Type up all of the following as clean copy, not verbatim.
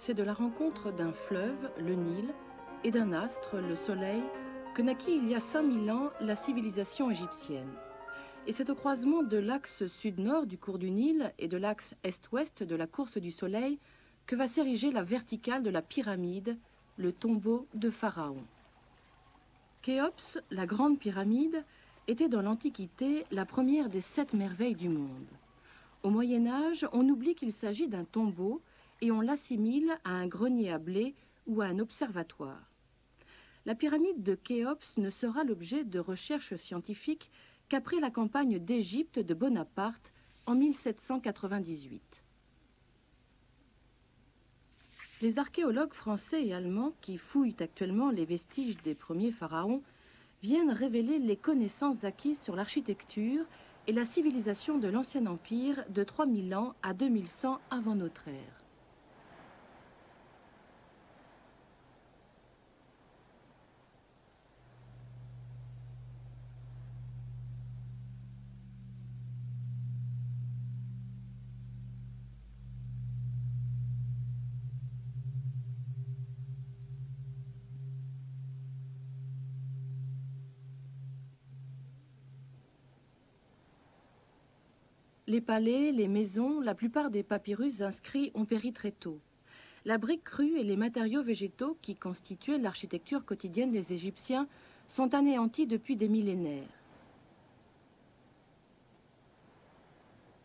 c'est de la rencontre d'un fleuve, le Nil, et d'un astre, le Soleil, que naquit il y a 5000 ans la civilisation égyptienne. Et c'est au croisement de l'axe sud-nord du cours du Nil et de l'axe est-ouest de la course du Soleil que va s'ériger la verticale de la pyramide, le tombeau de Pharaon. Khéops, la grande pyramide, était dans l'Antiquité la première des 7 merveilles du monde. Au Moyen-Âge, on oublie qu'il s'agit d'un tombeau et on l'assimile à un grenier à blé ou à un observatoire. La pyramide de Khéops ne sera l'objet de recherches scientifiques qu'après la campagne d'Égypte de Bonaparte en 1798. Les archéologues français et allemands qui fouillent actuellement les vestiges des premiers pharaons viennent révéler les connaissances acquises sur l'architecture et la civilisation de l'Ancien Empire de 3000 ans à 2100 avant notre ère. Les palais, les maisons, la plupart des papyrus inscrits ont péri très tôt. La brique crue et les matériaux végétaux qui constituaient l'architecture quotidienne des Égyptiens sont anéantis depuis des millénaires.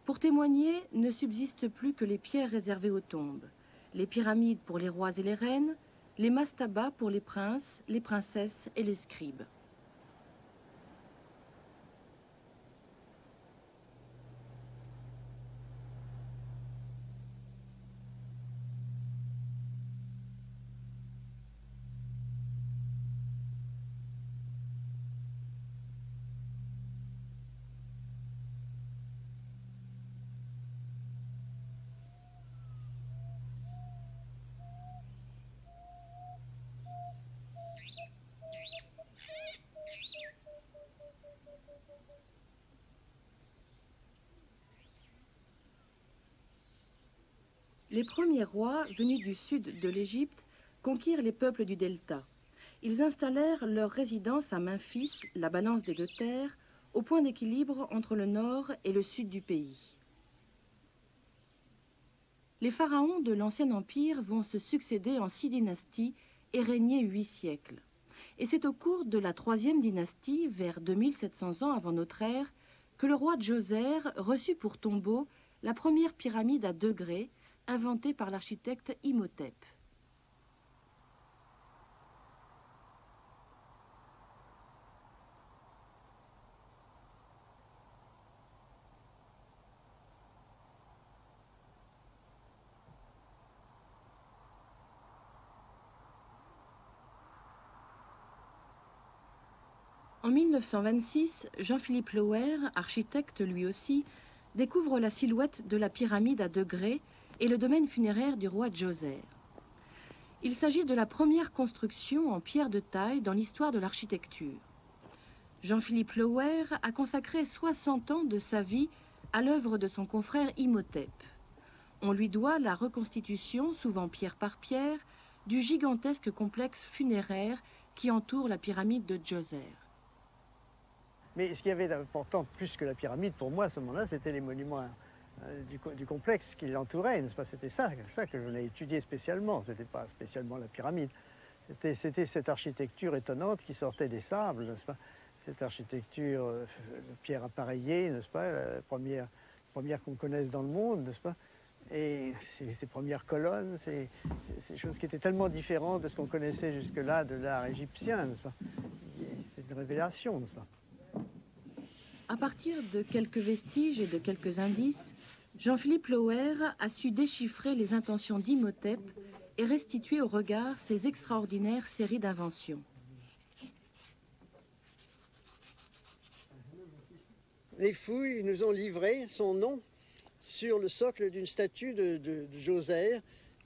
Pour témoigner, ne subsistent plus que les pierres réservées aux tombes, les pyramides pour les rois et les reines, les mastabas pour les princes, les princesses et les scribes. Les premiers rois, venus du sud de l'Égypte, conquirent les peuples du delta. Ils installèrent leur résidence à Memphis, la balance des deux terres, au point d'équilibre entre le nord et le sud du pays. Les pharaons de l'Ancien Empire vont se succéder en 6 dynasties et régner 8 siècles. Et c'est au cours de la 3e dynastie, vers 2700 ans avant notre ère, que le roi Djoser reçut pour tombeau la première pyramide à degrés, inventée par l'architecte Imhotep. En 1926, Jean-Philippe Lauer, architecte lui aussi, découvre la silhouette de la pyramide à degrés et le domaine funéraire du roi Djoser. Il s'agit de la première construction en pierre de taille dans l'histoire de l'architecture. Jean-Philippe Lauer a consacré 60 ans de sa vie à l'œuvre de son confrère Imhotep. On lui doit la reconstitution, souvent pierre par pierre, du gigantesque complexe funéraire qui entoure la pyramide de Djoser. Mais ce qu'il y avait d'important, plus que la pyramide, pour moi, à ce moment-là, c'était les monuments du complexe qui l'entourait, n'est-ce pas? C'était ça que je l'ai étudié spécialement, c'était pas spécialement la pyramide. C'était cette architecture étonnante qui sortait des sables, n'est-ce pas? Cette architecture de pierre appareillée, n'est-ce pas? Première qu'on connaisse dans le monde, n'est-ce pas? Et ces premières colonnes, ces choses qui étaient tellement différentes de ce qu'on connaissait jusque-là de l'art égyptien, n'est-ce pas? C'était une révélation, n'est-ce pas? À partir de quelques vestiges et de quelques indices, Jean-Philippe Lauer a su déchiffrer les intentions d'Imhotep et restituer au regard ses extraordinaires séries d'inventions. Les fouilles nous ont livré son nom sur le socle d'une statue de Djoser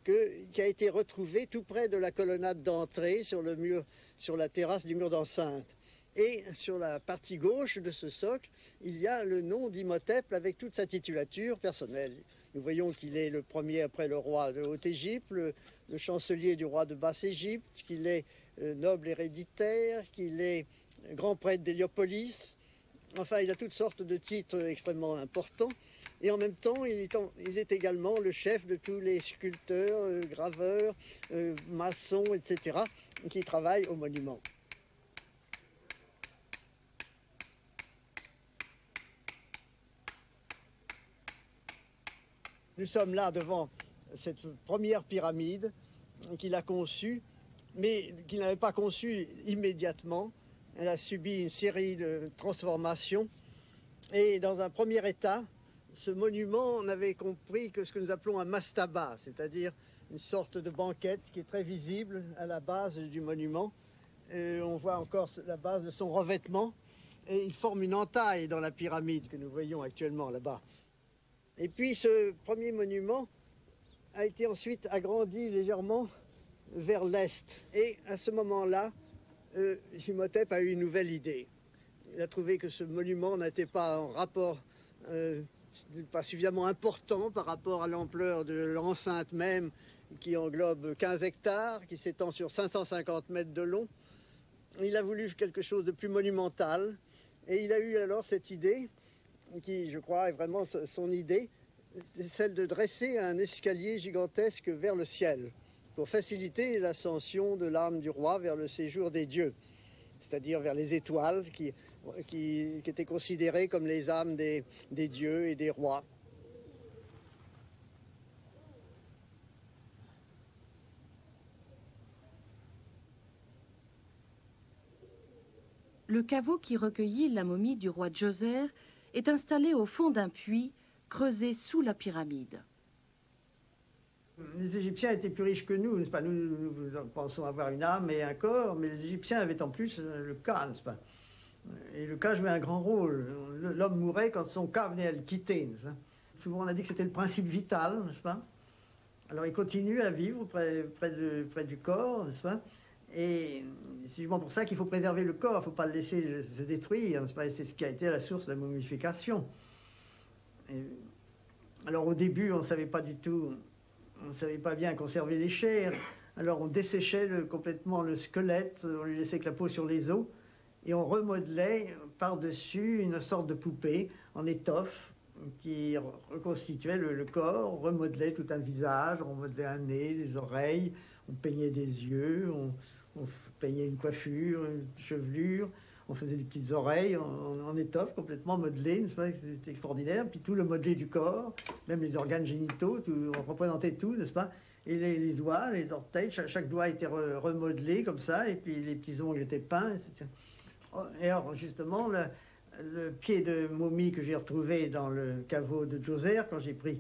qui a été retrouvée tout près de la colonnade d'entrée sur la terrasse du mur d'enceinte. Et sur la partie gauche de ce socle, il y a le nom d'Imhotep avec toute sa titulature personnelle. Nous voyons qu'il est le premier après le roi de Haute-Égypte, le chancelier du roi de Basse-Égypte, qu'il est noble héréditaire, qu'il est grand prêtre d'Héliopolis. Enfin, il a toutes sortes de titres extrêmement importants. Et en même temps, il est également le chef de tous les sculpteurs, graveurs, maçons, etc., qui travaillent au monument. Nous sommes là devant cette première pyramide qu'il a conçue, mais qu'il n'avait pas conçue immédiatement. Elle a subi une série de transformations. Et dans un premier état, ce monument n'avait compris que ce que nous appelons un mastaba, c'est-à-dire une sorte de banquette qui est très visible à la base du monument. On voit encore la base de son revêtement et il forme une entaille dans la pyramide que nous voyons actuellement là-bas. Et puis ce premier monument a été ensuite agrandi légèrement vers l'est. Et à ce moment-là, Imhotep a eu une nouvelle idée. Il a trouvé que ce monument n'était pas en rapport, pas suffisamment important par rapport à l'ampleur de l'enceinte même qui englobe 15 hectares, qui s'étend sur 550 mètres de long. Il a voulu quelque chose de plus monumental et il a eu alors cette idée qui, je crois, est vraiment son idée, celle de dresser un escalier gigantesque vers le ciel pour faciliter l'ascension de l'âme du roi vers le séjour des dieux, c'est-à-dire vers les étoiles qui étaient considérées comme les âmes des dieux et des rois. Le caveau qui recueillit la momie du roi Djoser est installé au fond d'un puits creusé sous la pyramide. Les Égyptiens étaient plus riches que nous, n'est-ce pas? Nous pensons avoir une âme et un corps, mais les Égyptiens avaient en plus le cas, n'est-ce pas? Et le cas jouait un grand rôle. L'homme mourait quand son cas venait à le quitter, n'est-ce pas? Souvent on a dit que c'était le principe vital, n'est-ce pas? Alors il continue à vivre près du corps, n'est-ce pas? Et c'est justement pour ça qu'il faut préserver le corps, il ne faut pas le laisser se détruire, n'est-ce pas? C'est ce qui a été la source de la momification. Alors au début, on ne savait pas du tout, on ne savait pas bien conserver les chairs, alors on desséchait complètement le squelette, on lui laissait que la peau sur les os, et on remodelait par-dessus une sorte de poupée en étoffe qui reconstituait le corps, on remodelait tout un visage, on remodelait un nez, les oreilles, on peignait des yeux, on peignait une coiffure, une chevelure, on faisait des petites oreilles en étoffe complètement modelées, n'est-ce pas? C'était extraordinaire. Puis tout le modelé du corps, même les organes génitaux, tout, on représentait tout, n'est-ce pas? Et les doigts, les orteils, chaque doigt était remodelé comme ça, et puis les petits ongles étaient peints, etc. Et alors justement, le pied de momie que j'ai retrouvé dans le caveau de Djoser, quand j'ai pris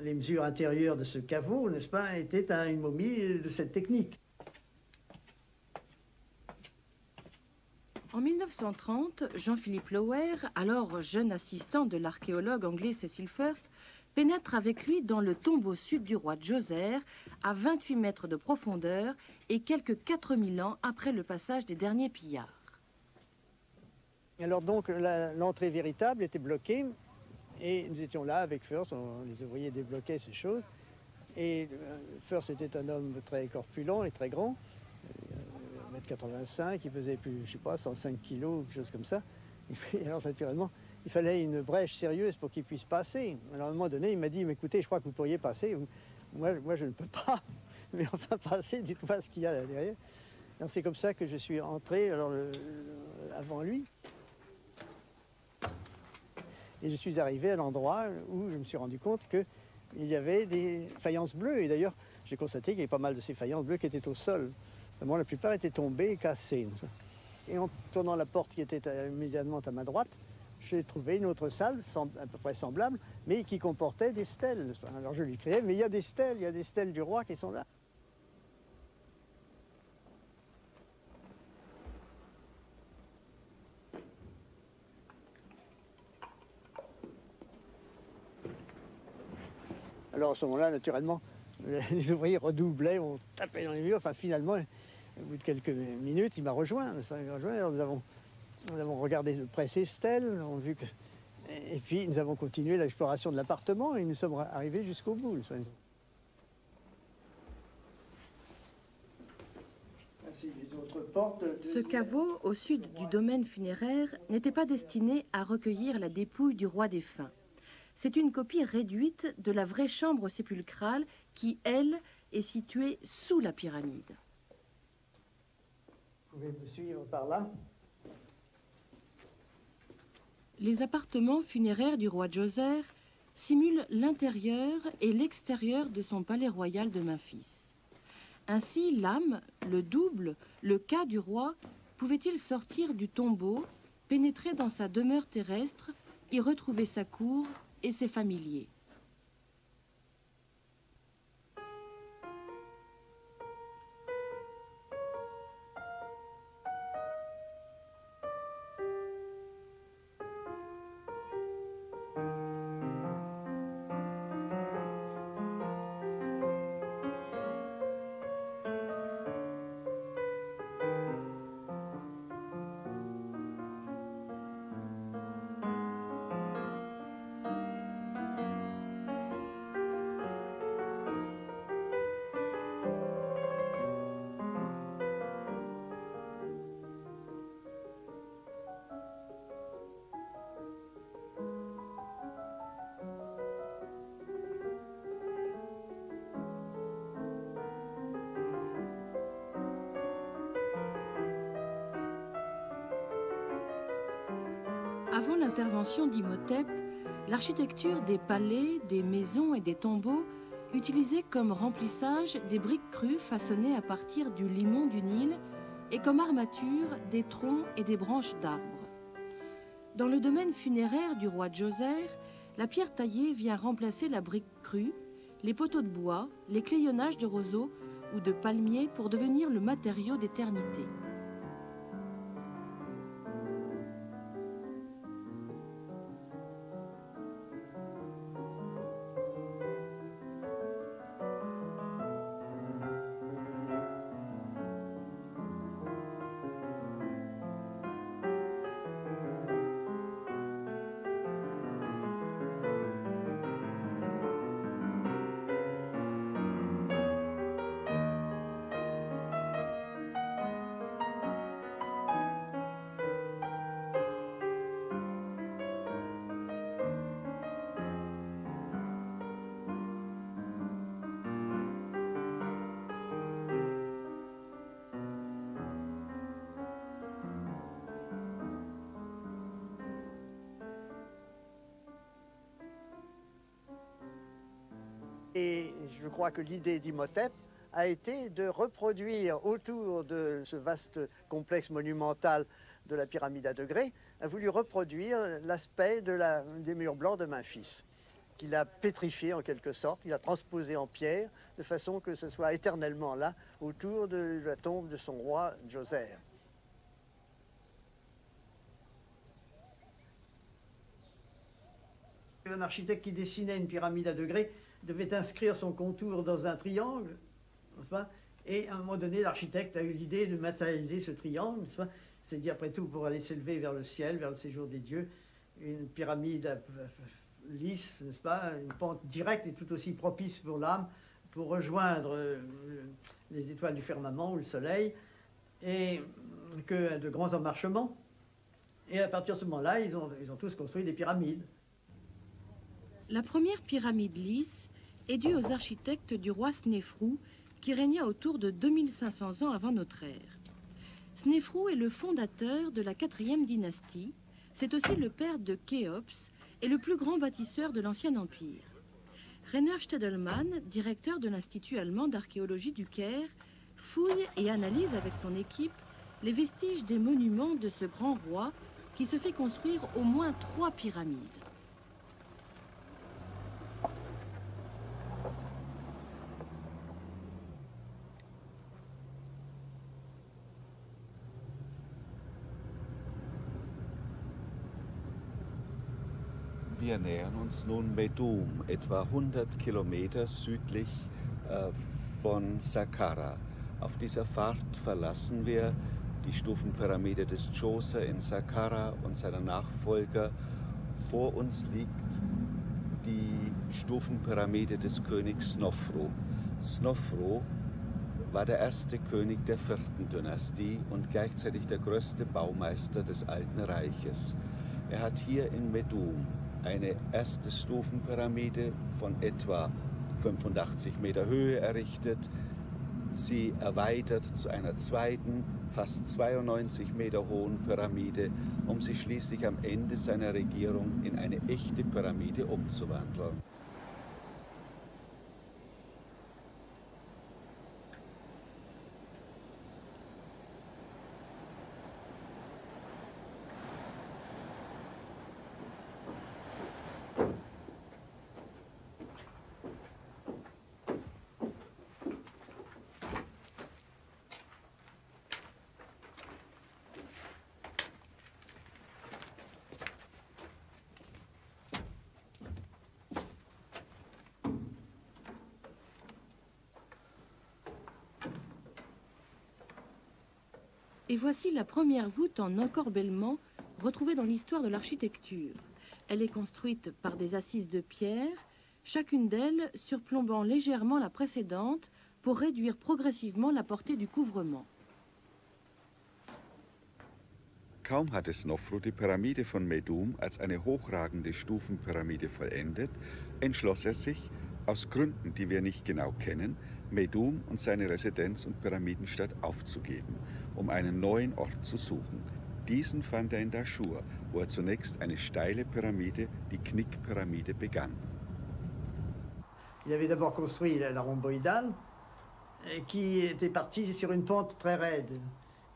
les mesures intérieures de ce caveau, n'est-ce pas, était une momie de cette technique. En 1930, Jean-Philippe Lower, alors jeune assistant de l'archéologue anglais Cecil Firth, pénètre avec lui dans le tombeau sud du roi Djoser, à 28 mètres de profondeur et quelques 4000 ans après le passage des derniers pillards. Alors donc l'entrée véritable était bloquée et nous étions là avec Firth, les ouvriers débloquaient ces choses. Et Firth était un homme très corpulent et très grand, 1m85, il pesait plus, je sais pas, 105 kilos, quelque chose comme ça. Et puis alors naturellement, il fallait une brèche sérieuse pour qu'il puisse passer. Alors à un moment donné, il m'a dit, mais écoutez, je crois que vous pourriez passer. Moi je ne peux pas, mais enfin passer, dites-moi ce qu'il y a là derrière. C'est comme ça que je suis entré avant lui. Et je suis arrivé à l'endroit où je me suis rendu compte qu'il y avait des faïences bleues. Et d'ailleurs, j'ai constaté qu'il y avait pas mal de ces faïences bleues qui étaient au sol. Vraiment, la plupart étaient tombées et cassées. Et en tournant la porte qui était immédiatement à ma droite, j'ai trouvé une autre salle, à peu près semblable, mais qui comportait des stèles. Alors je lui criais, mais il y a des stèles du roi qui sont là. Alors à ce moment-là, naturellement, les ouvriers redoublaient, on tapait dans les murs. Enfin, finalement, au bout de quelques minutes, il m'a rejoint. Alors nous avons regardé de près ces stèles, on a vu Et puis nous avons continué l'exploration de l'appartement et nous sommes arrivés jusqu'au bout. Ce caveau, au sud du domaine funéraire, n'était pas destiné à recueillir la dépouille du roi défunt. C'est une copie réduite de la vraie chambre sépulcrale qui, elle, est située sous la pyramide. Vous pouvez me suivre par là. Les appartements funéraires du roi Djoser simulent l'intérieur et l'extérieur de son palais royal de Memphis. Ainsi, l'âme, le double, le cas du roi, pouvait-il sortir du tombeau, pénétrer dans sa demeure terrestre, y retrouver sa cour et ses familiers. Avant l'intervention d'Imhotep, l'architecture des palais, des maisons et des tombeaux utilisait comme remplissage des briques crues façonnées à partir du limon du Nil et comme armature des troncs et des branches d'arbres. Dans le domaine funéraire du roi Djoser, la pierre taillée vient remplacer la brique crue, les poteaux de bois, les clayonnages de roseaux ou de palmiers pour devenir le matériau d'éternité. Et je crois que l'idée d'Imhotep a été de reproduire autour de ce vaste complexe monumental de la pyramide à degrés, a voulu reproduire l'aspect des murs blancs de Memphis, qu'il a pétrifié en quelque sorte, il a transposé en pierre, de façon que ce soit éternellement là, autour de la tombe de son roi Djoser. Un architecte qui dessinait une pyramide à degrés devait inscrire son contour dans un triangle, n'est-ce pas? Et à un moment donné, l'architecte a eu l'idée de matérialiser ce triangle, n'est-ce pas? C'est-à-dire, après tout, pour aller s'élever vers le ciel, vers le séjour des dieux, une pyramide lisse, n'est-ce pas? Une pente directe et tout aussi propice pour l'âme, pour rejoindre les étoiles du firmament ou le soleil, et que de grands emmarchements. Et à partir de ce moment-là, ils ont tous construit des pyramides. La première pyramide lisse est due aux architectes du roi Snéfrou, qui régna autour de 2500 ans avant notre ère. Snéfrou est le fondateur de la 4e dynastie. C'est aussi le père de Khéops et le plus grand bâtisseur de l'Ancien Empire. Rainer Stedelmann, directeur de l'Institut allemand d'archéologie du Caire, fouille et analyse avec son équipe les vestiges des monuments de ce grand roi qui se fait construire au moins 3 pyramides. Wir nähern uns nun Meidum, etwa 100 Kilometer südlich von Saqqara. Auf dieser Fahrt verlassen wir die Stufenpyramide des Djoser in Saqqara und seiner Nachfolger Vor uns liegt die Stufenpyramide des Königs Snofru. Snofru war der erste König der 4. Dynastie und gleichzeitig der größte Baumeister des Alten Reiches. Er hat hier in Medoum eine erste Stufenpyramide von etwa 85 Meter Höhe errichtet, sie erweitert zu einer zweiten, fast 92 Meter hohen Pyramide, um sie schließlich am Ende seiner Regierung in eine echte Pyramide umzuwandeln. Et voici la première voûte en encorbellement retrouvée dans l'histoire de l'architecture. Elle est construite par des assises de pierre, chacune d'elles surplombant légèrement la précédente pour réduire progressivement la portée du couvrement. Kaum hatte Snofru die Pyramide von Medoum als eine hochragende Stufenpyramide vollendet, entschloss er sich, aus Gründen, die wir nicht genau kennen, Medoum und seine Residenz und Pyramidenstadt aufzugeben, um einen neuen Ort zu suchen. Diesen fand er in Dahchour, wo er zunächst eine steile Pyramide, die Knickpyramide, begann. Il avait d'abord construit la rhomboïdale, qui était partie sur une pente très raide.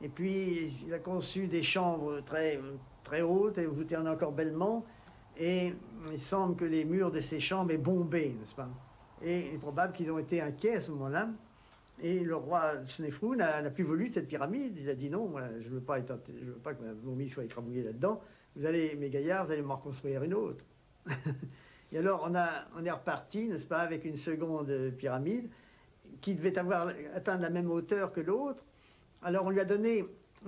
Et puis, il a conçu des chambres très hautes et voûtées en encorbellement. Et il semble que les murs de ces chambres aient bombé, n'est-ce pas? Et il est probable qu'ils ont été inquiets à ce moment-là. Et le roi Snefru n'a plus voulu cette pyramide. Il a dit non, moi, je ne veux pas que ma momie soit écrabouillée là-dedans. Vous allez, mes gaillards, vous allez m'en reconstruire une autre. Et alors, on est reparti, n'est-ce pas, avec une seconde pyramide qui devait atteindre la même hauteur que l'autre. Alors, on lui a donné,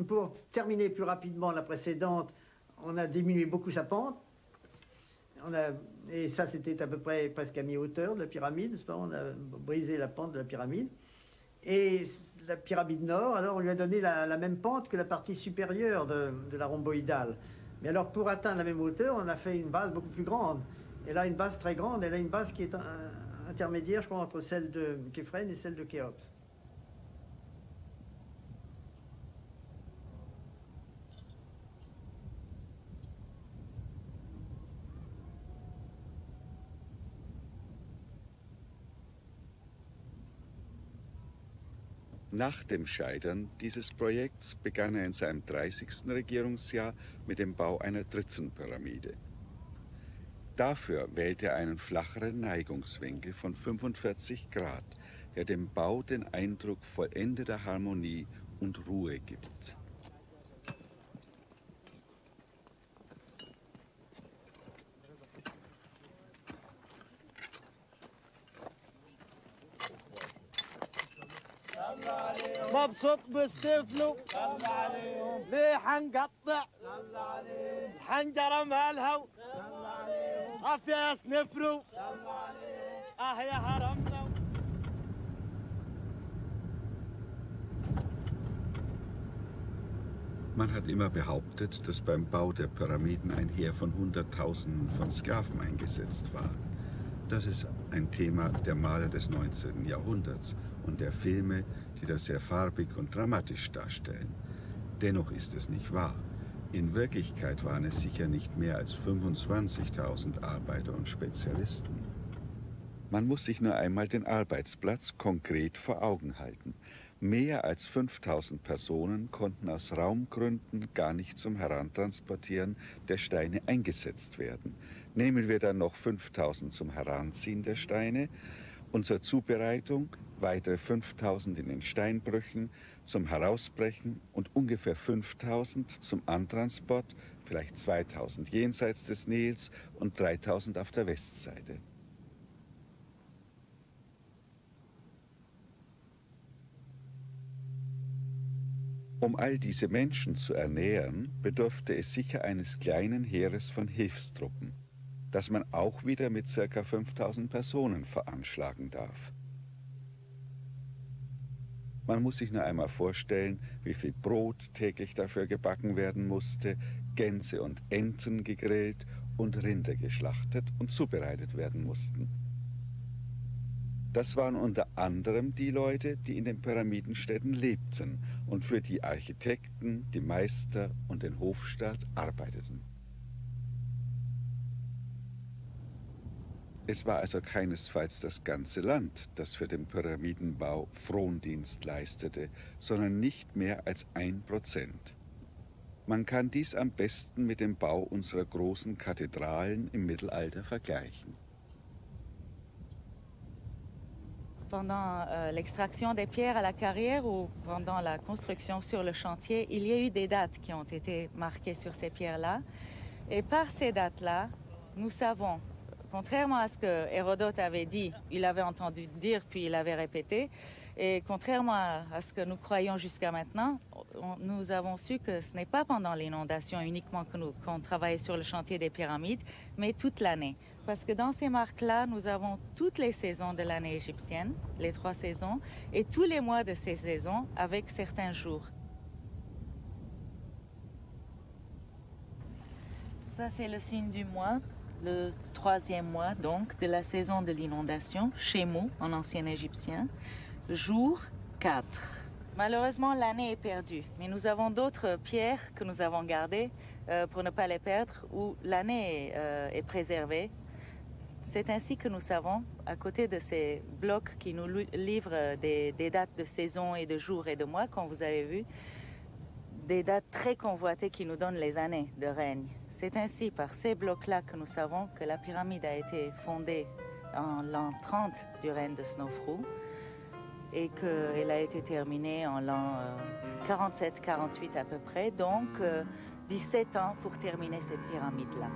pour terminer plus rapidement la précédente, on a diminué beaucoup sa pente. Et ça, c'était à peu près presque à mi-hauteur de la pyramide, n'est-ce pas? On a brisé la pente de la pyramide. Et la pyramide nord, alors on lui a donné la même pente que la partie supérieure de la rhomboïdale. Mais alors, pour atteindre la même hauteur, on a fait une base beaucoup plus grande. Elle a une base très grande, elle a une base qui est intermédiaire, je crois, entre celle de Képhren et celle de Khéops. Nach dem Scheitern dieses Projekts begann er in seinem 30. Regierungsjahr mit dem Bau einer dritten Pyramide. Dafür wählte er einen flacheren Neigungswinkel von 45 Grad, der dem Bau den Eindruck vollendeter Harmonie und Ruhe gibt. مبسوط بستفلو ليه حنقطع الحنجرة مالها عافية سنفرو يا هرمنا. Man hat immer behauptet, dass beim Bau der Pyramiden ein Heer von Hunderttausenden von Sklaven eingesetzt war. Das ist ein Thema der Maler des 19. Jahrhunderts und der Filme, die das sehr farbig und dramatisch darstellen. Dennoch ist es nicht wahr. In Wirklichkeit waren es sicher nicht mehr als 25.000 Arbeiter und Spezialisten. Man muss sich nur einmal den Arbeitsplatz konkret vor Augen halten. Mehr als 5.000 Personen konnten aus Raumgründen gar nicht zum Herantransportieren der Steine eingesetzt werden. Nehmen wir dann noch 5.000 zum Heranziehen der Steine und zur Zubereitung weitere 5.000 in den Steinbrüchen, zum Herausbrechen und ungefähr 5.000 zum Antransport, vielleicht 2.000 jenseits des Nils und 3.000 auf der Westseite. Um all diese Menschen zu ernähren, bedurfte es sicher eines kleinen Heeres von Hilfstruppen, das man auch wieder mit ca. 5000 Personen veranschlagen darf. Man muss sich nur einmal vorstellen, wie viel Brot täglich dafür gebacken werden musste, Gänse und Enten gegrillt und Rinder geschlachtet und zubereitet werden mussten. Das waren unter anderem die Leute, die in den Pyramidenstädten lebten und für die Architekten, die Meister und den Hofstaat arbeiteten. Es war also keinesfalls das ganze Land, das für den Pyramidenbau Frondienst leistete, sondern nicht mehr als 1%. Man kann dies am besten mit dem Bau unserer großen Kathedralen im Mittelalter vergleichen. Pendant l'extraction des pierres à la carrière ou pendant la construction sur le chantier, il y a eu des dates qui ont été marquées sur ces pierres-là. Et par ces dates-là, nous savons, contrairement à ce que Hérodote avait dit, il avait entendu dire puis il avait répété, et contrairement à ce que nous croyons jusqu'à maintenant, nous avons su que ce n'est pas pendant l'inondation uniquement qu'on travaillait sur le chantier des pyramides, mais toute l'année. Parce que dans ces marques-là, nous avons toutes les saisons de l'année égyptienne, les 3 saisons, et tous les mois de ces saisons avec certains jours. Ça, c'est le signe du mois, le 3e mois donc de la saison de l'inondation, Shemu en ancien égyptien, jour 4. Malheureusement, l'année est perdue, mais nous avons d'autres pierres que nous avons gardées pour ne pas les perdre, où l'année est préservée. C'est ainsi que nous savons, à côté de ces blocs qui nous livrent des dates de saison et de jours et de mois, comme vous avez vu, des dates très convoitées qui nous donnent les années de règne. C'est ainsi par ces blocs-là que nous savons que la pyramide a été fondée en l'an 30 du règne de Snofrou et qu'elle a été terminée en l'an 47-48 à peu près, donc 17 ans pour terminer cette pyramide-là.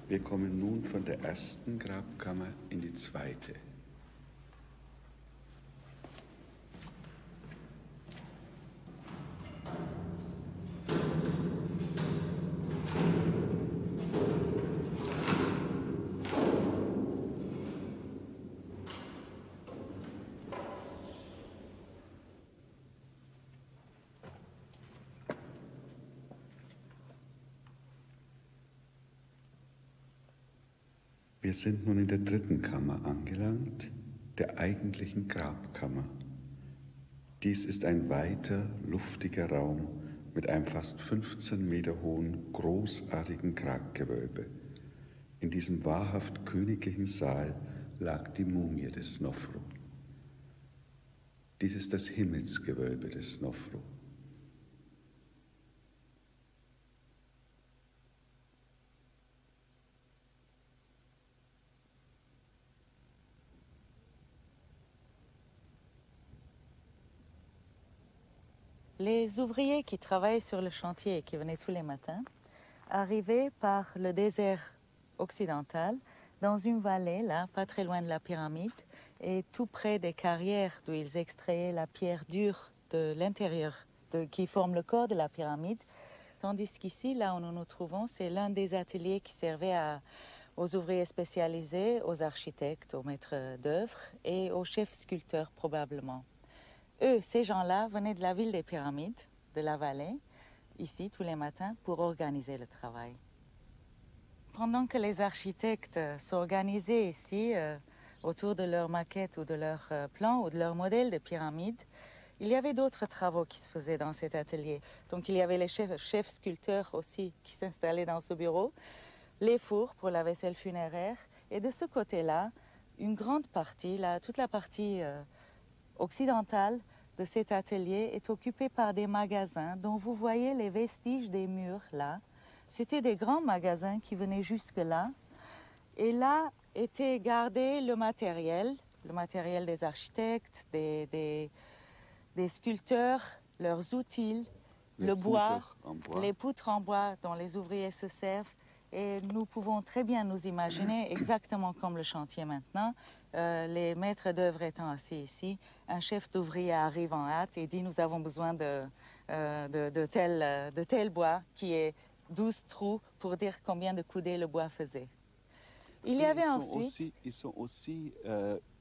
Wir kommen nun von der ersten Grabkammer in die zweite. Wir sind nun in der dritten Kammer angelangt, der eigentlichen Grabkammer. Dies ist ein weiter, luftiger Raum mit einem fast 15 Meter hohen, großartigen Graggewölbe. In diesem wahrhaft königlichen Saal lag die Mumie des Snofrou. Dies ist das Himmelsgewölbe des Snofrou. Les ouvriers qui travaillaient sur le chantier et qui venaient tous les matins arrivaient par le désert occidental dans une vallée, là, pas très loin de la pyramide, et tout près des carrières d'où ils extrayaient la pierre dure de l'intérieur, qui forme le corps de la pyramide. Tandis qu'ici, là où nous nous trouvons, c'est l'un des ateliers qui servait aux ouvriers spécialisés, aux architectes, aux maîtres d'œuvre et aux chefs sculpteurs probablement. Eux, ces gens-là, venaient de la ville des pyramides, de la vallée, ici tous les matins, pour organiser le travail. Pendant que les architectes s'organisaient ici, autour de leur maquette ou de leur plan ou de leur modèle de pyramide, il y avait d'autres travaux qui se faisaient dans cet atelier. Donc il y avait les chefs sculpteurs aussi qui s'installaient dans ce bureau, les fours pour la vaisselle funéraire, et de ce côté-là, une grande partie, toute la partie occidentale de cet atelier est occupée par des magasins dont vous voyez les vestiges des murs là. C'était des grands magasins qui venaient jusque-là. Et là était gardé le matériel des architectes, des sculpteurs, leurs outils, le bois, les poutres en bois dont les ouvriers se servent. Et nous pouvons très bien nous imaginer exactement comme le chantier maintenant, les maîtres d'œuvre étant assis ici, un chef d'ouvrier arrive en hâte et dit nous avons besoin de tel bois qui est 12 trous pour dire combien de coudées le bois faisait. Il y avait ensuite... Ils ont aussi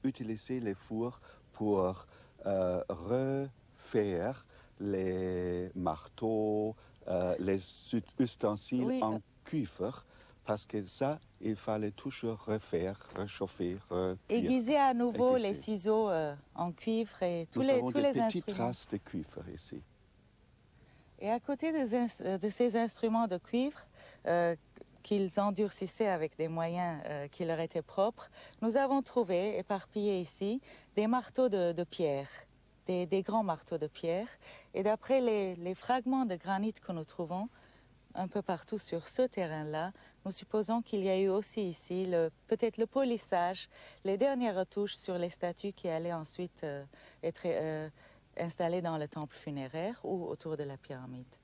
utilisé les fours pour refaire les marteaux, les ustensiles en cuivre, parce que ça, il fallait toujours refaire, réchauffer, aiguiser à nouveau les ciseaux en cuivre et tous les instruments. Nous avons des petites instruments. traces de cuivre ici. Et à côté de ces instruments de cuivre qu'ils endurcissaient avec des moyens qui leur étaient propres, nous avons trouvé, éparpillés ici, des marteaux de pierre, des grands marteaux de pierre. Et d'après les fragments de granit que nous trouvons un peu partout sur ce terrain-là, nous supposons qu'il y a eu aussi ici peut-être le polissage, les dernières retouches sur les statues qui allaient ensuite être installées dans le temple funéraire ou autour de la pyramide.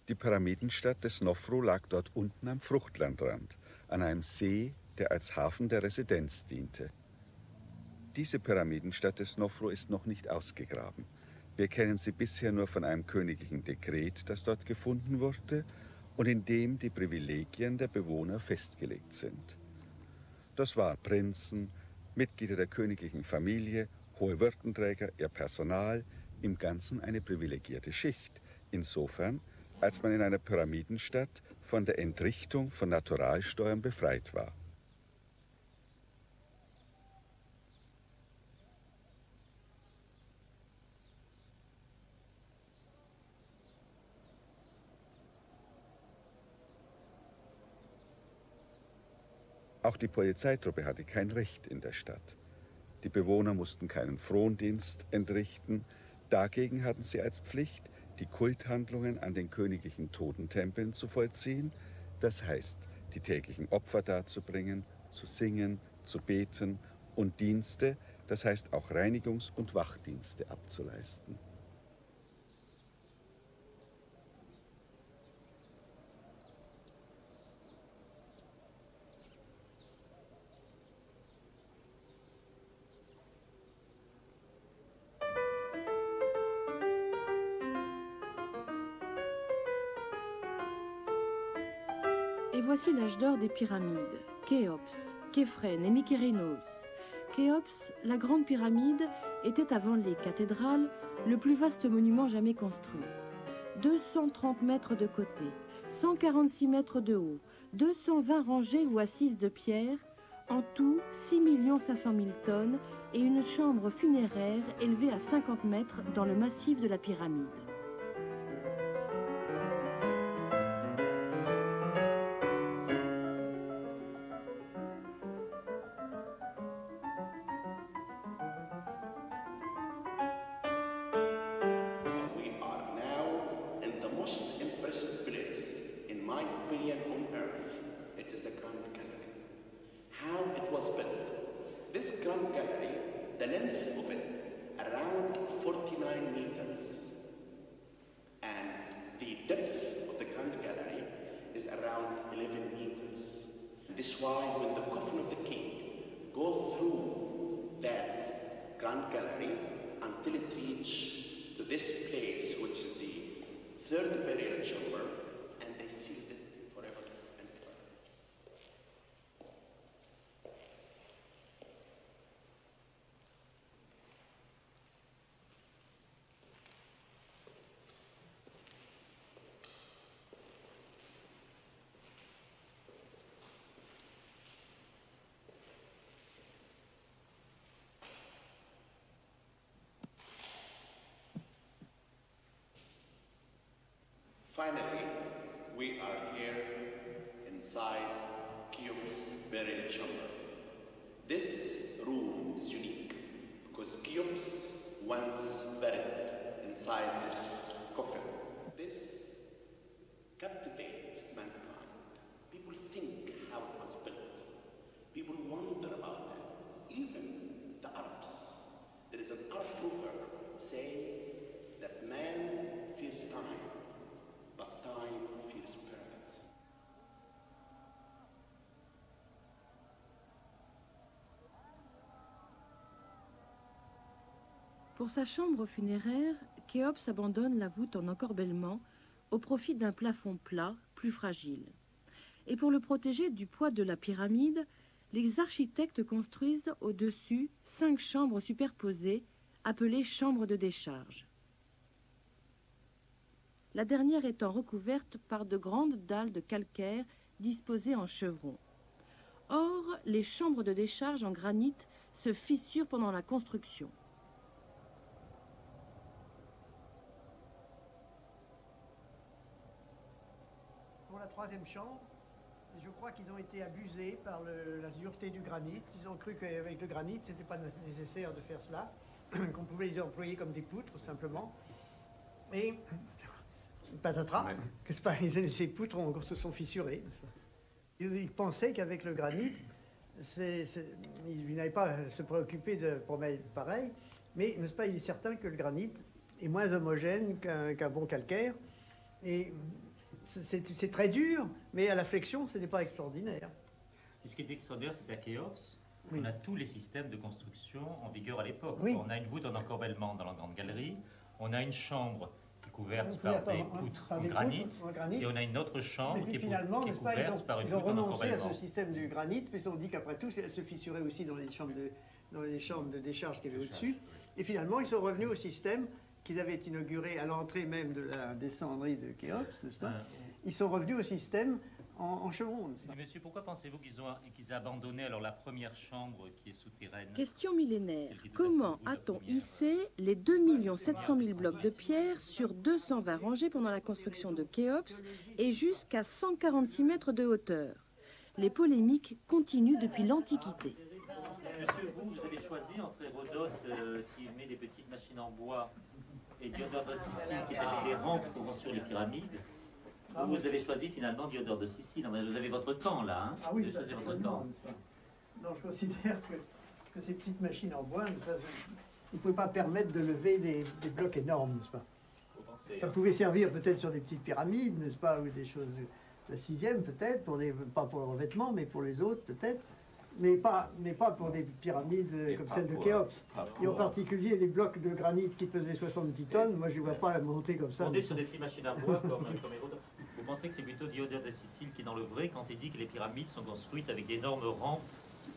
Die Pyramidenstadt des Snofru lag dort unten am Fruchtlandrand, an einem See, der als Hafen der Residenz diente. Diese Pyramidenstadt des Snofru ist noch nicht ausgegraben. Wir kennen sie bisher nur von einem königlichen Dekret, das dort gefunden wurde und in dem die Privilegien der Bewohner festgelegt sind. Das waren Prinzen, Mitglieder der königlichen Familie, hohe Würdenträger, ihr Personal, im Ganzen eine privilegierte Schicht. Insofern, als man in einer Pyramidenstadt von der Entrichtung von Naturalsteuern befreit war. Auch die Polizeitruppe hatte kein Recht in der Stadt. Die Bewohner mussten keinen Frondienst entrichten. Dagegen hatten sie als Pflicht, die Kulthandlungen an den königlichen Totentempeln zu vollziehen, das heißt, die täglichen Opfer darzubringen, zu singen, zu beten und Dienste, das heißt auch Reinigungs- und Wachdienste abzuleisten. Et voici l'âge d'or des pyramides, Khéops, Képhren et Mykérinos. Khéops, la grande pyramide, était avant les cathédrales le plus vaste monument jamais construit. 230 mètres de côté, 146 mètres de haut, 220 rangées ou assises de pierre, en tout 6 500 000 tonnes et une chambre funéraire élevée à 50 mètres dans le massif de la pyramide. The depth of the Grand Gallery is around 11 meters. This is why when the coffin of the king goes through that Grand Gallery until it reaches to this place, which is the third burial chamber, and they sealed it forever and ever. Finally, we are here inside Cheops' burial chamber. This room is unique because Cheops once buried inside this coffin. This captivates mankind. People think how it was built. People wonder about that. Even the Arabs. There is an Arab proverb saying that man fears time, but time fears pyramids. Pour sa chambre funéraire, Khéops abandonne la voûte en encorbellement au profit d'un plafond plat, plus fragile. Et pour le protéger du poids de la pyramide, les architectes construisent au-dessus 5 chambres superposées, appelées chambres de décharge. La dernière étant recouverte par de grandes dalles de calcaire disposées en chevrons. Or, les chambres de décharge en granit se fissurent pendant la construction. Pour la troisième chambre, je crois qu'ils ont été abusés par la dureté du granit. Ils ont cru qu'avec le granit, ce n'était pas nécessaire de faire cela, qu'on pouvait les employer comme des poutres, simplement. Et patatras, ouais. Qu'est-ce pas, ces poutres se sont fissurées. Ils pensaient qu'avec le granit, ils n'avaient pas à se préoccuper de problèmes pareils, mais n'est-ce pas, il est certain que le granit est moins homogène qu'un bon calcaire. Et c'est très dur, mais à la flexion, ce n'est pas extraordinaire. Et ce qui est extraordinaire, c'est qu'à Khéops, oui, on a tous les systèmes de construction en vigueur à l'époque. Oui. On a une voûte en encorbellement dans la grande galerie, on a une chambre qui est couverte par des poutres en granit, et on a une autre chambre qui est couverte par une voûte en encorbellement. Ils ont renoncé à ce système du granit, puis ils ont dit qu'après tout, ça se fissurait aussi dans les chambres de décharge qu'il y avait au-dessus. Et finalement, ils sont revenus au système qu'ils avaient inauguré à l'entrée même de la descendrie de Khéops, n'est-ce pas? Ils sont revenus au système en chevron. Mais monsieur, pourquoi pensez-vous qu'ils aient abandonné alors la première chambre qui est souterraine? Question millénaire. Comment a-t-on hissé les 2 700 000 blocs de pierre sur 220 rangées pendant la construction de Khéops et jusqu'à 146 mètres de hauteur? Les polémiques continuent depuis l'Antiquité. Monsieur, vous avez choisi entre Hérodote qui met des petites machines en bois et Diodore de Sicile qui établit des rampes pour construire les pyramides. Vous avez choisi finalement Diodore de Sicile. Vous avez votre camp là, hein? Ah oui, vous avez votre camp. Non, je considère que ces petites machines en bois, il ne pouvait pas permettre de lever des blocs énormes, n'est-ce pas? Ça pouvait servir peut-être sur des petites pyramides, n'est-ce pas, ou des choses, la 6e peut-être, pas pour le revêtement, mais pour les autres peut-être. Mais pas pour des pyramides comme celle de Khéops. Et en particulier les blocs de granit qui pesaient 70 tonnes, moi je ne vois pas la monter comme ça. Monter sur des petites machines à bois comme Hérodote. Vous pensez que c'est plutôt Diodore de Sicile qui est dans le vrai quand il dit que les pyramides sont construites avec d'énormes rampes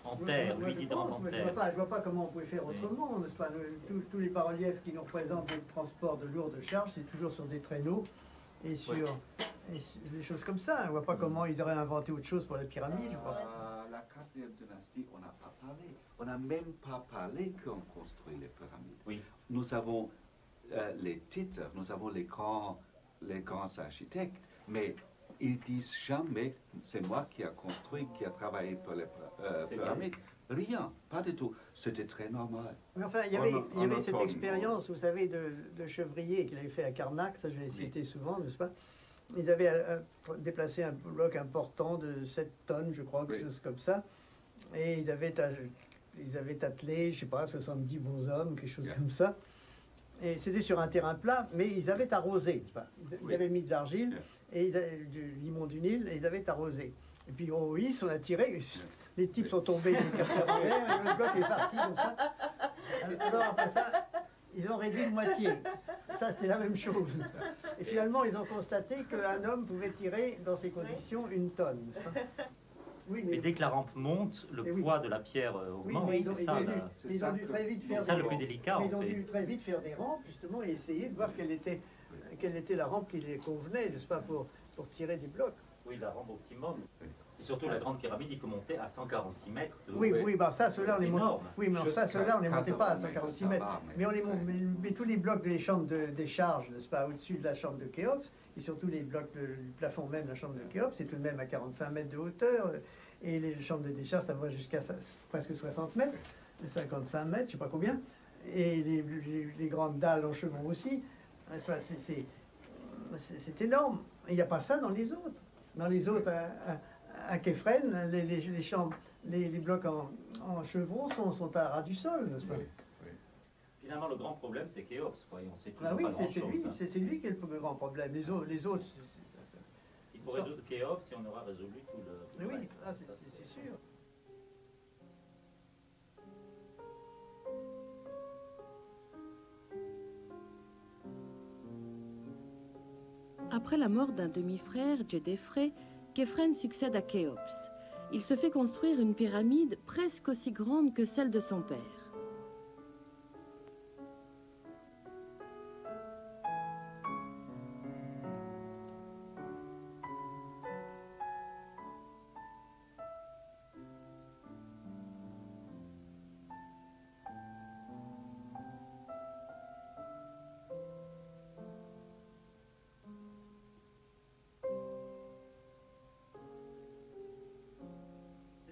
en terre, lui dit des rampes en terre. Je ne vois pas comment on pouvait faire autrement, n'est-ce pas? Tous les bas-reliefs qui nous représentent le transport de lourdes charges, c'est toujours sur des traîneaux et sur des choses comme ça. On ne voit pas comment ils auraient inventé autre chose pour les pyramides. La 4e dynastie, on n'a pas parlé. On n'a même pas parlé qu'on construit les pyramides. Oui. Nous avons les titres, nous avons les grands architectes, mais ils disent jamais c'est moi qui a construit, qui a travaillé pour les pyramides. Rien, pas du tout. C'était très normal. Mais enfin, il y avait cette expérience, vous savez, de chevrier qu'il avait fait à Karnak, ça je l'ai cité souvent, n'est-ce pas? Ils avaient déplacé un bloc important de 7 tonnes, je crois, quelque chose comme ça. Et ils avaient attelé, je ne sais pas, 70 bonshommes, quelque chose comme ça. Et c'était sur un terrain plat, mais ils avaient arrosé. Ils avaient mis de l'argile et du limon du Nil et ils avaient arrosé. Et puis au hisse, on a tiré, les types sont tombés des carters en l'air et le bloc est parti comme ça. Alors après ça, ils ont réduit de moitié. Ça, c'était la même chose. Et finalement, ils ont constaté qu'un homme pouvait tirer dans ces conditions 1 tonne. Oui, mais dès que la rampe monte, le poids de la pierre augmente. Oui, ils ont dû très vite faire ça le plus délicat. Ils ont dû très vite faire des rampes, justement, et essayer de voir quelle était la rampe qui les convenait, n'est-ce pas, pour tirer des blocs. Oui, la rampe optimum. Et surtout, la grande pyramide, il faut monter à 146 mètres. Oui, bah ça, ceux-là, on les monte. Oui, mais ça, ceux-là, on les montait pas à 146 mètres. Mais on les monte. Mais tous les blocs des chambres de décharge, n'est-ce pas, au-dessus de la chambre de Khéops, et surtout les blocs du plafond même de la chambre de Khéops, c'est tout de même à 45 mètres de hauteur. Et les chambres de décharge, ça va jusqu'à presque 60 mètres, 55 mètres, je ne sais pas combien. Et les grandes dalles en chevron aussi. C'est énorme. Il n'y a pas ça dans les autres. Dans les autres, à Képhren, les chambres, les blocs en chevron sont à ras du sol, n'est-ce pas? Finalement, le grand problème, c'est Khéops. On sait ah oui, c'est lui qui est le grand problème. Les autres il faut résoudre Khéops et on aura résolu tout le oui, reste. C'est sûr. Après la mort d'un demi-frère, Djedefré, Képhren succède à Khéops. Il se fait construire une pyramide presque aussi grande que celle de son père.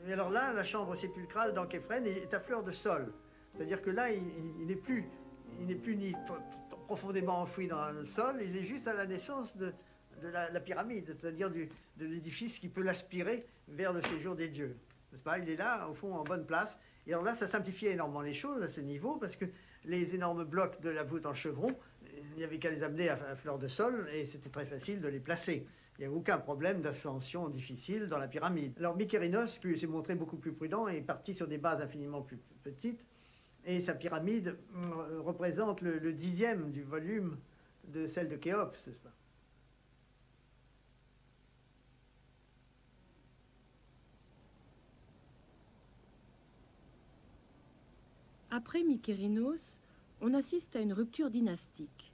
Et alors là, la chambre sépulcrale dans Képhren est à fleur de sol. C'est-à-dire que là, il n'est plus ni profondément enfoui dans le sol, il est juste à la naissance de la pyramide, c'est-à-dire de l'édifice qui peut l'aspirer vers le séjour des dieux. N'est-ce pas? Il est là, au fond, en bonne place. Et alors là, ça simplifiait énormément les choses à ce niveau, parce que les énormes blocs de la voûte en chevron, il n'y avait qu'à les amener à fleur de sol, et c'était très facile de les placer. Il n'y a aucun problème d'ascension difficile dans la pyramide. Alors Mykérinos, qui s'est montré beaucoup plus prudent, est parti sur des bases infiniment plus petites, et sa pyramide représente le 10e du volume de celle de Khéops, n'est-ce pas? Après Mykérinos, on assiste à une rupture dynastique.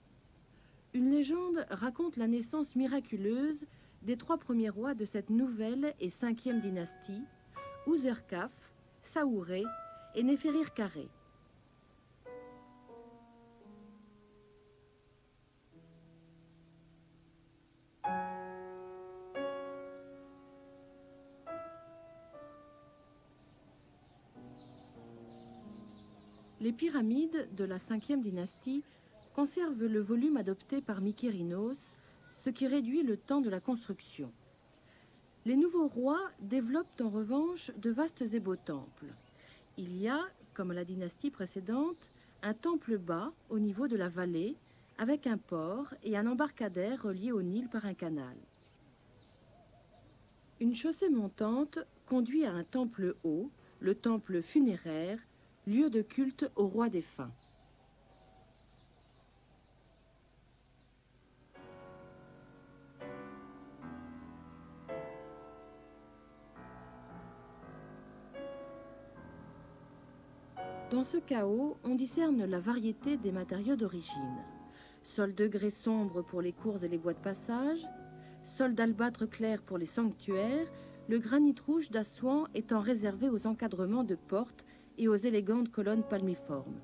Une légende raconte la naissance miraculeuse des 3 premiers rois de cette nouvelle et 5e dynastie, Ouserkaf, Saouré et Néferir-Karé. Les pyramides de la 5e dynastie conservent le volume adopté par Mykérinos, ce qui réduit le temps de la construction. Les nouveaux rois développent en revanche de vastes et beaux temples. Il y a, comme à la dynastie précédente, un temple bas au niveau de la vallée, avec un port et un embarcadère relié au Nil par un canal. Une chaussée montante conduit à un temple haut, le temple funéraire, lieu de culte au roi défunt. Dans ce chaos, on discerne la variété des matériaux d'origine. Sol de grès sombre pour les cours et les bois de passage, sol d'albâtre clair pour les sanctuaires, le granit rouge d'Assouan étant réservé aux encadrements de portes et aux élégantes colonnes palmiformes.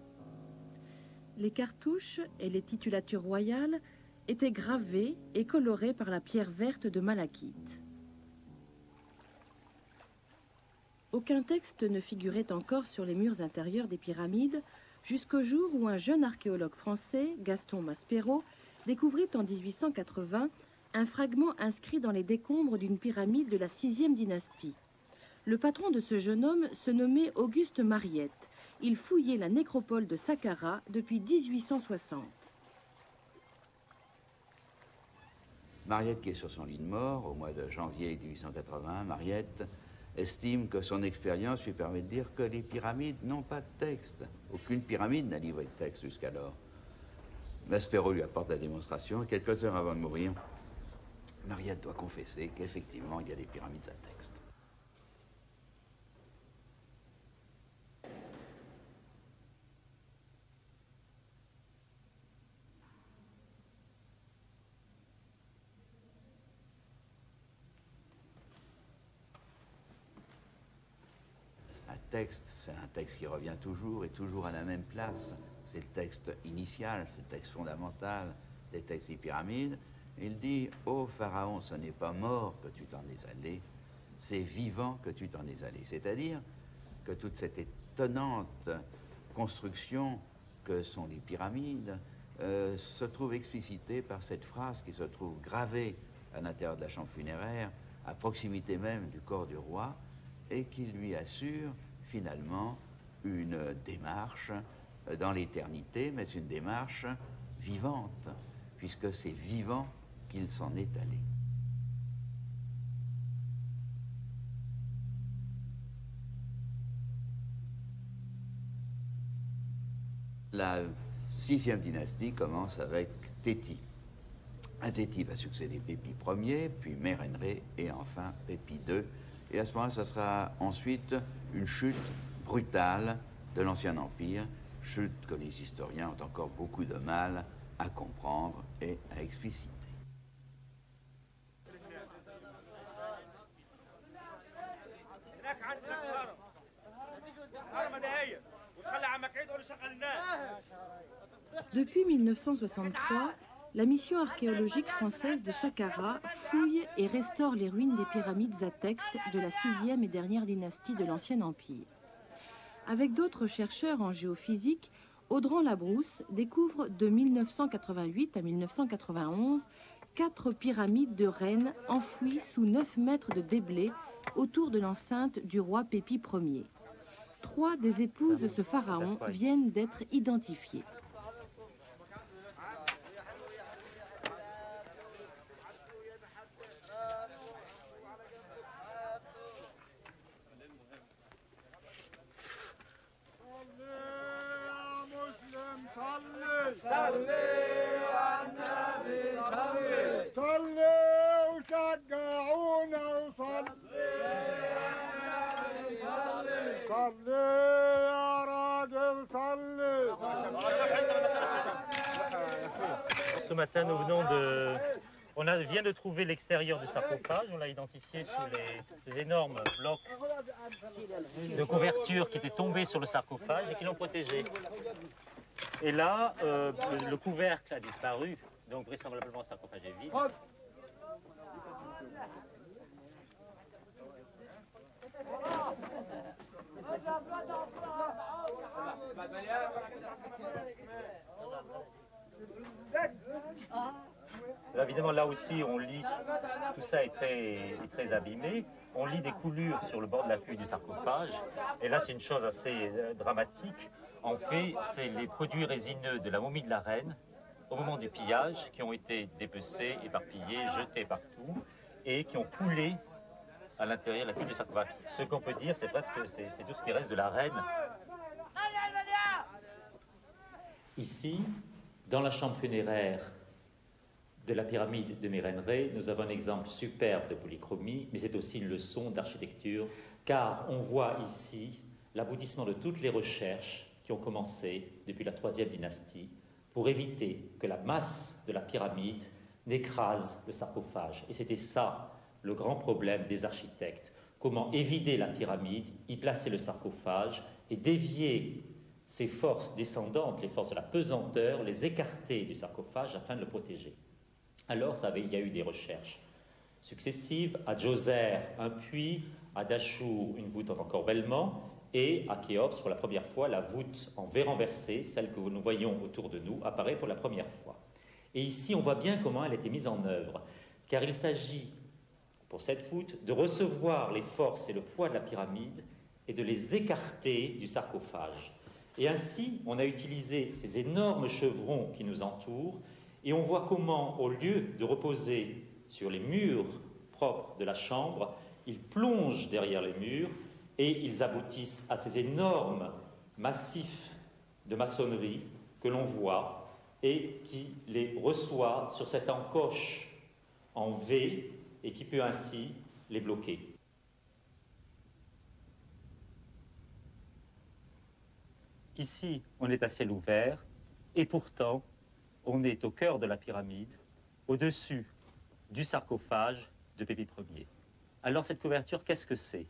Les cartouches et les titulatures royales étaient gravées et colorées par la pierre verte de malachite. Aucun texte ne figurait encore sur les murs intérieurs des pyramides jusqu'au jour où un jeune archéologue français, Gaston Maspero, découvrit en 1880 un fragment inscrit dans les décombres d'une pyramide de la 6e dynastie. Le patron de ce jeune homme se nommait Auguste Mariette. il fouillait la nécropole de Saqqara depuis 1860. Mariette, qui est sur son lit de mort au mois de janvier 1880, Mariette estime que son expérience lui permet de dire que les pyramides n'ont pas de texte. Aucune pyramide n'a livré de texte jusqu'alors. Maspero lui apporte la démonstration et quelques heures avant de mourir, Mariette doit confesser qu'effectivement il y a des pyramides à texte. Texte, c'est un texte qui revient toujours et toujours à la même place. C'est le texte initial, c'est le texte fondamental des textes des pyramides. Il dit « Ô Pharaon, ce n'est pas mort que tu t'en es allé, c'est vivant que tu t'en es allé ». C'est-à-dire que toute cette étonnante construction que sont les pyramides se trouve explicitée par cette phrase qui se trouve gravée à l'intérieur de la chambre funéraire, à proximité même du corps du roi, et qui lui assure finalement une démarche dans l'éternité, mais une démarche vivante, puisque c'est vivant qu'il s'en est allé. La 6e dynastie commence avec Téti. À Téti va succéder Pépi Ier, puis Mérenré et enfin Pépi II. Et à ce moment-là, ça sera ensuite une chute brutale de l'Ancien Empire, chute que les historiens ont encore beaucoup de mal à comprendre et à expliciter. Depuis 1963, la mission archéologique française de Saqqara fouille et restaure les ruines des pyramides à texte de la 6e et dernière dynastie de l'Ancien Empire. Avec d'autres chercheurs en géophysique, Audran Labrousse découvre de 1988 à 1991 4 pyramides de reines enfouies sous 9 mètres de déblai autour de l'enceinte du roi Pépi Ier. 3 des épouses de ce pharaon viennent d'être identifiées. Ce matin, nous venons vient de trouver l'extérieur du sarcophage. On l'a identifié sous ces énormes blocs de couverture qui étaient tombés sur le sarcophage et qui l'ont protégé. Et là, le couvercle a disparu, donc vraisemblablement le sarcophage est vide. Là, évidemment, là aussi, on lit, tout ça est très abîmé, on lit des coulures sur le bord de la cuve du sarcophage, et là, c'est une chose assez dramatique. En fait, c'est les produits résineux de la momie de la reine, au moment du pillage, qui ont été dépecés, éparpillés, jetés partout, et qui ont coulé à l'intérieur de la cuve du sarcophage. Ce qu'on peut dire, c'est tout ce qui reste de la reine. Ici, dans la chambre funéraire de la pyramide de Mérenré, nous avons un exemple superbe de polychromie, mais c'est aussi une leçon d'architecture, car on voit ici l'aboutissement de toutes les recherches qui ont commencé depuis la 3e dynastie pour éviter que la masse de la pyramide n'écrase le sarcophage. Et c'était ça le grand problème des architectes. Comment évider la pyramide, y placer le sarcophage et dévier ces forces descendantes, les forces de la pesanteur, les écarter du sarcophage afin de le protéger. Alors, il y a eu des recherches successives. À Djoser, un puits. À Dachour, une voûte en encorbellement. Et à Khéops, pour la première fois, la voûte en verre renversé, celle que nous voyons autour de nous, apparaît pour la première fois. Et ici, on voit bien comment elle a été mise en œuvre, car il s'agit, pour cette voûte, de recevoir les forces et le poids de la pyramide et de les écarter du sarcophage. Et ainsi, on a utilisé ces énormes chevrons qui nous entourent, et on voit comment, au lieu de reposer sur les murs propres de la chambre, ils plongent derrière les murs et ils aboutissent à ces énormes massifs de maçonnerie que l'on voit et qui les reçoit sur cette encoche en V et qui peut ainsi les bloquer. Ici, on est à ciel ouvert et pourtant, on est au cœur de la pyramide, au-dessus du sarcophage de Pépie Ier. Alors cette couverture, qu'est-ce que c'est?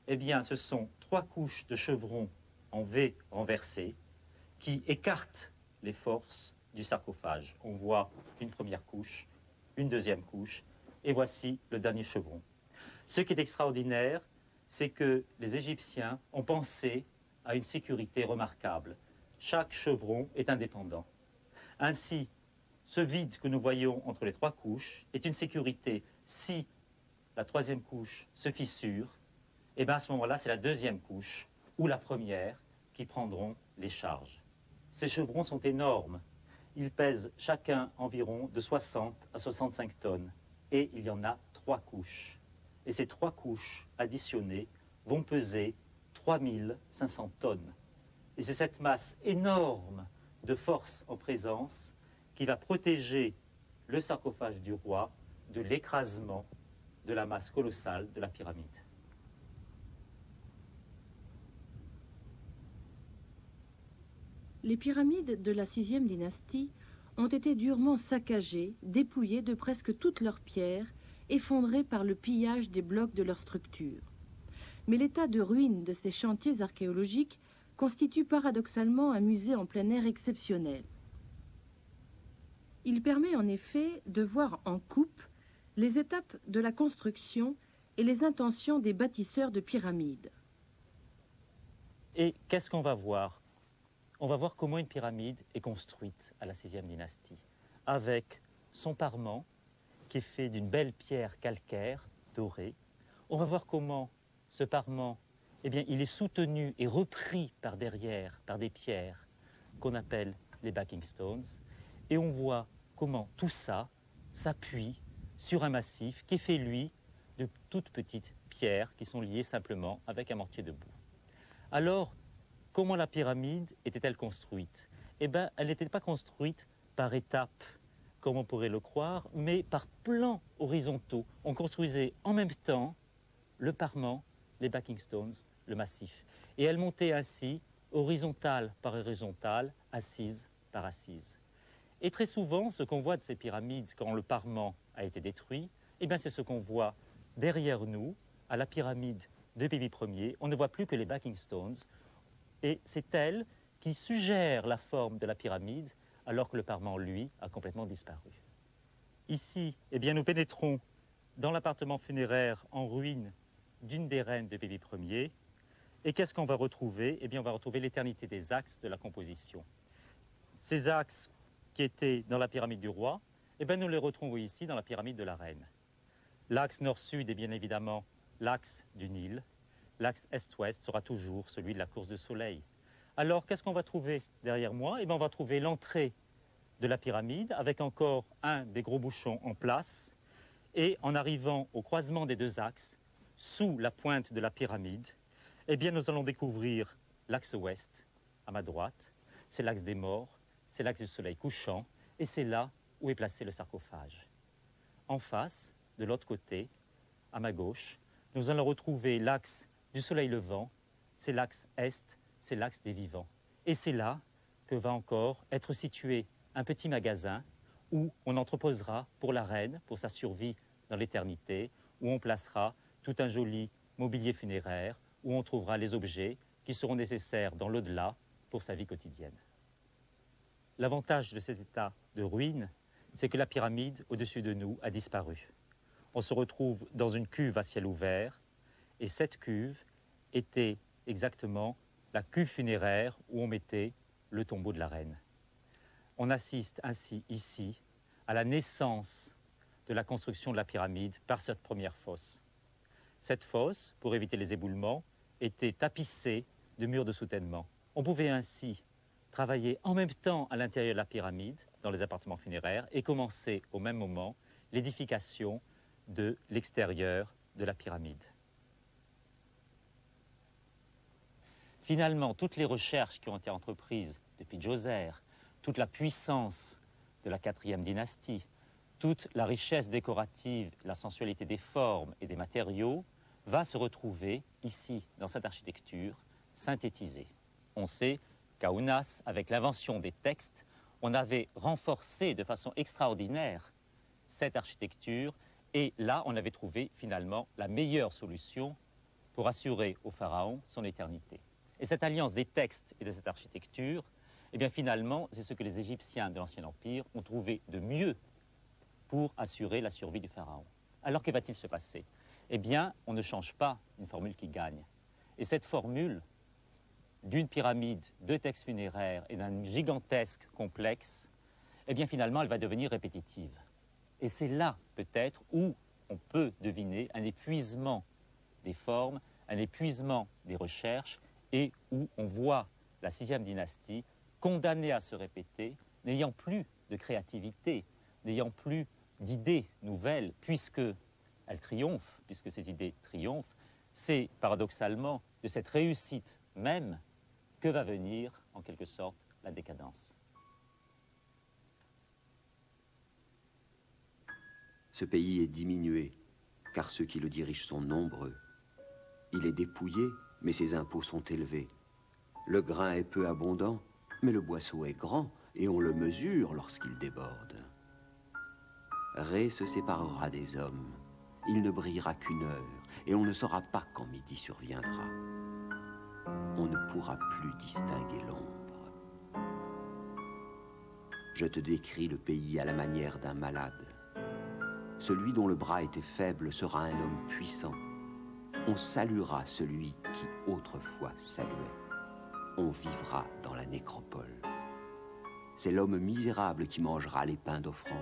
Eh bien, ce sont 3 couches de chevrons en V renversés qui écartent les forces du sarcophage. On voit une première couche, une deuxième couche, et voici le dernier chevron. Ce qui est extraordinaire, c'est que les Égyptiens ont pensé à une sécurité remarquable. Chaque chevron est indépendant. Ainsi, ce vide que nous voyons entre les 3 couches est une sécurité. Si la 3e couche se fissure, et bien à ce moment-là, c'est la 2e couche ou la première qui prendront les charges. Ces chevrons sont énormes. Ils pèsent chacun environ de 60 à 65 tonnes. Et il y en a 3 couches. Et ces 3 couches additionnées vont peser 3500 tonnes. Et c'est cette masse énorme de force en présence qui va protéger le sarcophage du roi de l'écrasement de la masse colossale de la pyramide. Les pyramides de la 6e dynastie ont été durement saccagées, dépouillées de presque toutes leurs pierres, effondrées par le pillage des blocs de leur structure. Mais l'état de ruine de ces chantiers archéologiques constitue paradoxalement un musée en plein air exceptionnel. Il permet en effet de voir en coupe les étapes de la construction et les intentions des bâtisseurs de pyramides. Et qu'est-ce qu'on va voir? On va voir comment une pyramide est construite à la 6e dynastie, avec son parement qui est fait d'une belle pierre calcaire dorée. On va voir comment ce parement, eh bien, il est soutenu et repris par derrière, par des pierres qu'on appelle les backing stones. Et on voit comment tout ça s'appuie sur un massif qui est fait, lui, de toutes petites pierres qui sont liées simplement avec un mortier de boue. Alors, comment la pyramide était-elle construite? Eh bien, elle n'était pas construite par étapes, comme on pourrait le croire, mais par plans horizontaux. On construisait en même temps le parement, les backing stones, le massif. Et elle montait ainsi, horizontale par horizontale, assise par assise. Et très souvent, ce qu'on voit de ces pyramides quand le parement a été détruit, eh bien, c'est ce qu'on voit derrière nous, à la pyramide de Pépie Ier. On ne voit plus que les backing stones. Et c'est elle qui suggère la forme de la pyramide, alors que le parement, lui, a complètement disparu. Ici, eh bien, nous pénétrons dans l'appartement funéraire en ruine d'une des reines de Pépie Ier. Et qu'est-ce qu'on va retrouver? Eh bien, on va retrouver l'éternité des axes de la composition. Ces axes qui étaient dans la pyramide du roi, eh bien, nous les retrouvons ici dans la pyramide de la reine. L'axe nord-sud est bien évidemment l'axe du Nil. L'axe est-ouest sera toujours celui de la course de soleil. Alors, qu'est-ce qu'on va trouver derrière moi? Eh bien, on va trouver l'entrée de la pyramide avec encore un des gros bouchons en place. Et en arrivant au croisement des 2 axes, sous la pointe de la pyramide, eh bien, nous allons découvrir l'axe ouest, à ma droite. C'est l'axe des morts, c'est l'axe du soleil couchant, et c'est là où est placé le sarcophage. En face, de l'autre côté, à ma gauche, nous allons retrouver l'axe du soleil levant, c'est l'axe est, c'est l'axe des vivants. Et c'est là que va encore être situé un petit magasin où on entreposera pour la reine, pour sa survie dans l'éternité, où on placera tout un joli mobilier funéraire, où on trouvera les objets qui seront nécessaires dans l'au-delà pour sa vie quotidienne. L'avantage de cet état de ruine, c'est que la pyramide au-dessus de nous a disparu. On se retrouve dans une cuve à ciel ouvert, et cette cuve était exactement la cuve funéraire où on mettait le tombeau de la reine. On assiste ainsi ici à la naissance de la construction de la pyramide par cette première fosse. Cette fosse, pour éviter les éboulements, était tapissée de murs de soutènement. On pouvait ainsi travailler en même temps à l'intérieur de la pyramide, dans les appartements funéraires, et commencer au même moment l'édification de l'extérieur de la pyramide. Finalement, toutes les recherches qui ont été entreprises depuis Djoser, toute la puissance de la 4e dynastie, toute la richesse décorative, la sensualité des formes et des matériaux va se retrouver ici, dans cette architecture, synthétisée. On sait qu'à Ounas, avec l'invention des textes, on avait renforcé de façon extraordinaire cette architecture et là, on avait trouvé finalement la meilleure solution pour assurer au pharaon son éternité. Et cette alliance des textes et de cette architecture, eh bien finalement, c'est ce que les Égyptiens de l'Ancien Empire ont trouvé de mieux pour assurer la survie du pharaon. Alors que va-t-il se passer? Eh bien, on ne change pas une formule qui gagne. Et cette formule d'une pyramide, de textes funéraires et d'un gigantesque complexe, eh bien finalement, elle va devenir répétitive. Et c'est là, peut-être, où on peut deviner un épuisement des formes, un épuisement des recherches, et où on voit la 6e dynastie condamnée à se répéter, n'ayant plus de créativité, n'ayant plus d'idées nouvelles, puisque elle triomphe, puisque ces idées triomphent. C'est paradoxalement de cette réussite même que va venir, en quelque sorte, la décadence. Ce pays est diminué, car ceux qui le dirigent sont nombreux. Il est dépouillé, mais ses impôts sont élevés. Le grain est peu abondant, mais le boisseau est grand, et on le mesure lorsqu'il déborde. Ré se séparera des hommes. Il ne brillera qu'une heure, et on ne saura pas quand midi surviendra. On ne pourra plus distinguer l'ombre. Je te décris le pays à la manière d'un malade. Celui dont le bras était faible sera un homme puissant. On saluera celui qui autrefois saluait. On vivra dans la nécropole. C'est l'homme misérable qui mangera les pains d'offrande.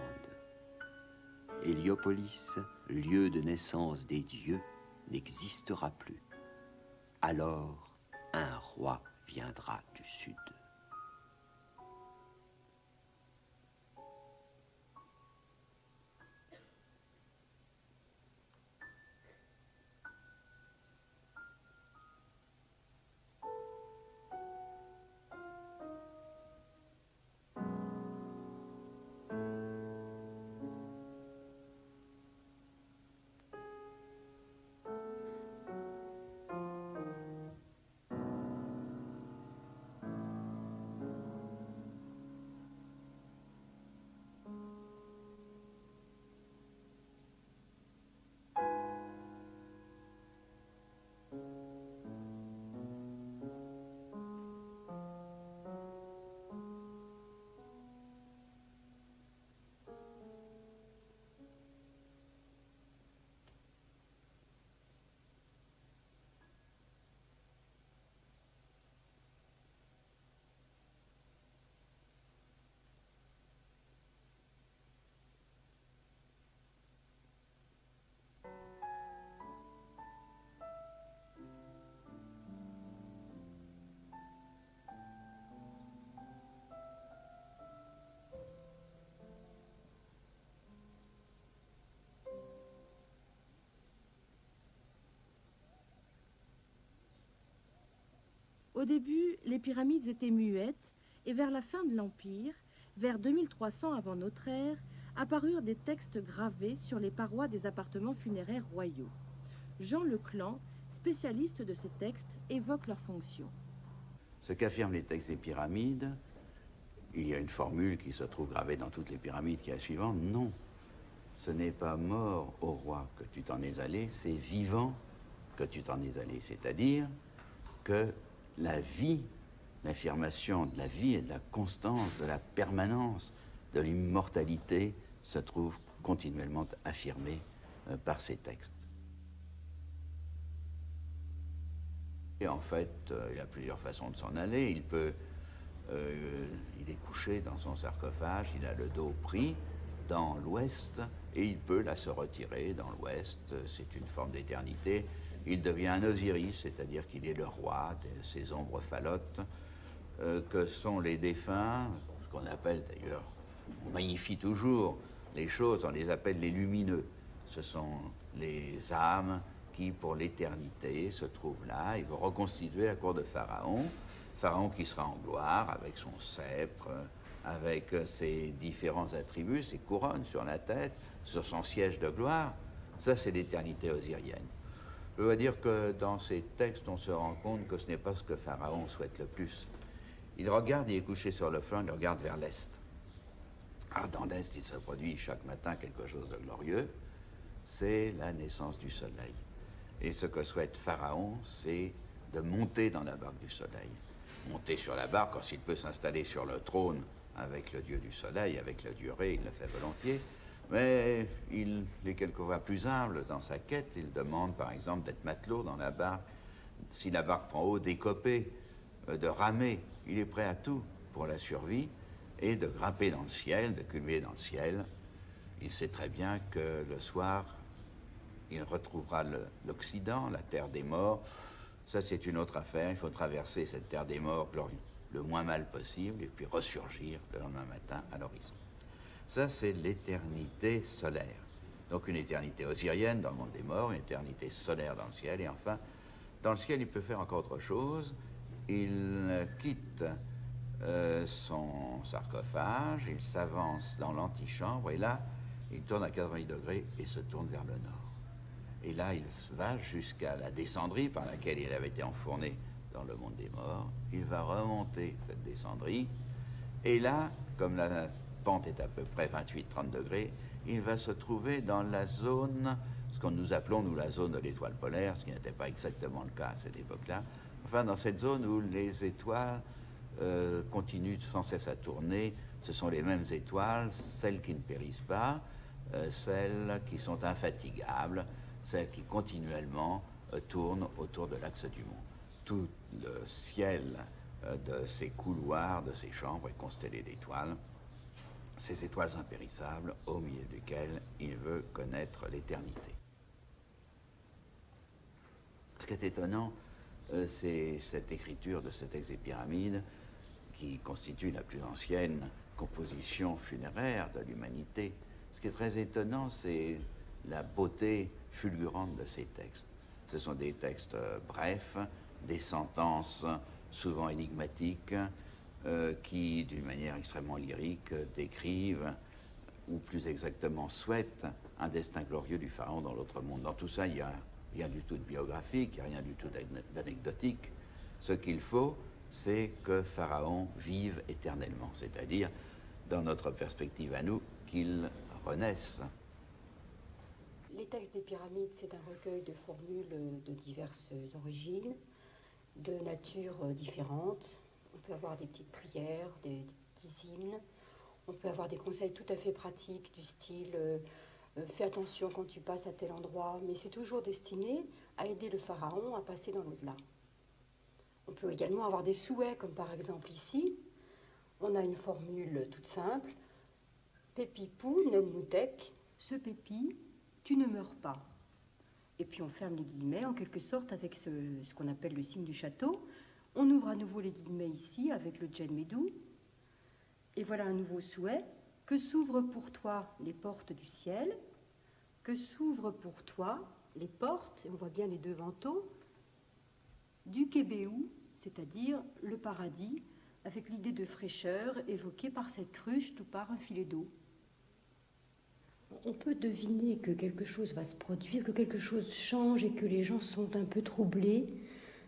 Héliopolis, lieu de naissance des dieux, n'existera plus. Alors, un roi viendra du sud. Au début, les pyramides étaient muettes et vers la fin de l'Empire, vers 2300 avant notre ère, apparurent des textes gravés sur les parois des appartements funéraires royaux. Jean Leclan, spécialiste de ces textes, évoque leur fonction. Ce qu'affirment les textes des pyramides, il y a une formule qui se trouve gravée dans toutes les pyramides qui est la suivante: non, ce n'est pas mort au roi que tu t'en es allé, c'est vivant que tu t'en es allé. C'est-à-dire que la vie, l'affirmation de la vie et de la constance, de la permanence, de l'immortalité se trouve continuellement affirmée par ces textes. Et en fait, il a plusieurs façons de s'en aller. Il est couché dans son sarcophage, il a le dos pris dans l'ouest, et il peut là se retirer dans l'ouest. C'est une forme d'éternité. Il devient un Osiris, c'est-à-dire qu'il est le roi de ces ombres falotes. que sont les défunts, ce qu'on appelle d'ailleurs, on magnifie toujours les choses, on les appelle les lumineux. Ce sont les âmes qui, pour l'éternité, se trouvent là. Ils vont reconstituer la cour de Pharaon. Pharaon qui sera en gloire avec son sceptre, avec ses différents attributs, ses couronnes sur la tête, sur son siège de gloire. Ça, c'est l'éternité osirienne. Je dois dire que dans ces textes, on se rend compte que ce n'est pas ce que Pharaon souhaite le plus. Il regarde, il est couché sur le flanc, il regarde vers l'est. Ah, dans l'est, il se produit chaque matin quelque chose de glorieux. C'est la naissance du soleil. Et ce que souhaite Pharaon, c'est de monter dans la barque du soleil. Monter sur la barque, quand il peut s'installer sur le trône avec le dieu du soleil, avec le dieu Ré, il le fait volontiers. Mais il est quelquefois plus humble dans sa quête. Il demande, par exemple, d'être matelot dans la barque. Si la barque prend eau, d'écoper, de ramer. Il est prêt à tout pour la survie et de grimper dans le ciel, de culmer dans le ciel. Il sait très bien que le soir, il retrouvera l'Occident, la terre des morts. Ça, c'est une autre affaire. Il faut traverser cette terre des morts le moins mal possible et puis ressurgir le lendemain matin à l'horizon. Ça, c'est l'éternité solaire. Donc une éternité osirienne dans le monde des morts, une éternité solaire dans le ciel. Et enfin, dans le ciel, il peut faire encore autre chose. Il quitte son sarcophage, il s'avance dans l'antichambre, et là, il tourne à 90 degrés et se tourne vers le nord. Et là, il va jusqu'à la descendrie par laquelle il avait été enfourné dans le monde des morts. Il va remonter cette descendrie. Et là, comme la pente est à peu près 28-30 degrés, il va se trouver dans la zone, ce que nous appelons, nous, la zone de l'étoile polaire, ce qui n'était pas exactement le cas à cette époque-là. Enfin, dans cette zone où les étoiles continuent sans cesse à tourner. Ce sont les mêmes étoiles, celles qui ne périssent pas, celles qui sont infatigables, celles qui continuellement tournent autour de l'axe du monde. Tout le ciel de ces couloirs, de ces chambres est constellé d'étoiles, ces étoiles impérissables au milieu duquel il veut connaître l'éternité. Ce qui est étonnant, c'est cette écriture de ce texte des pyramides qui constitue la plus ancienne composition funéraire de l'humanité. Ce qui est très étonnant, c'est la beauté fulgurante de ces textes. Ce sont des textes brefs, des sentences souvent énigmatiques, qui, d'une manière extrêmement lyrique, décrivent, ou plus exactement souhaitent, un destin glorieux du pharaon dans l'autre monde. Dans tout ça, il n'y a rien du tout de biographique, il n'y a rien du tout d'anecdotique. Ce qu'il faut, c'est que Pharaon vive éternellement, c'est-à-dire, dans notre perspective à nous, qu'il renaisse. Les textes des pyramides, c'est un recueil de formules de diverses origines, de natures différentes. On peut avoir des petites prières, des petits hymnes. On peut avoir des conseils tout à fait pratiques du style fais attention quand tu passes à tel endroit, mais c'est toujours destiné à aider le pharaon à passer dans l'au-delà. On peut également avoir des souhaits, comme par exemple ici. On a une formule toute simple. Pépipou nenmoutek, ce pépi, tu ne meurs pas. Et puis on ferme les guillemets en quelque sorte avec ce qu'on appelle le signe du château. On ouvre à nouveau les guillemets ici avec le djenmedou. Et voilà un nouveau souhait. Que s'ouvrent pour toi les portes du ciel, que s'ouvrent pour toi les portes, et on voit bien les deux vantaux, du Kébéou, c'est-à-dire le paradis, avec l'idée de fraîcheur évoquée par cette cruche ou par un filet d'eau. On peut deviner que quelque chose va se produire, que quelque chose change et que les gens sont un peu troublés.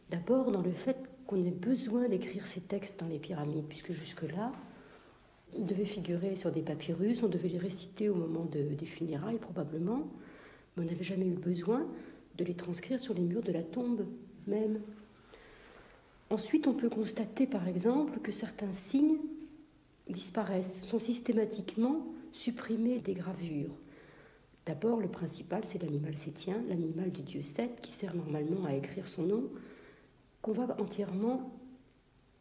D'abord dans le fait qu'on ait besoin d'écrire ces textes dans les pyramides, puisque jusque-là, ils devaient figurer sur des papyrus, on devait les réciter au moment des funérailles probablement, mais on n'avait jamais eu besoin de les transcrire sur les murs de la tombe même. Ensuite, on peut constater par exemple que certains signes disparaissent, sont systématiquement supprimés des gravures. D'abord, le principal, c'est l'animal sétien, l'animal du dieu Seth, qui sert normalement à écrire son nom, qu'on va entièrement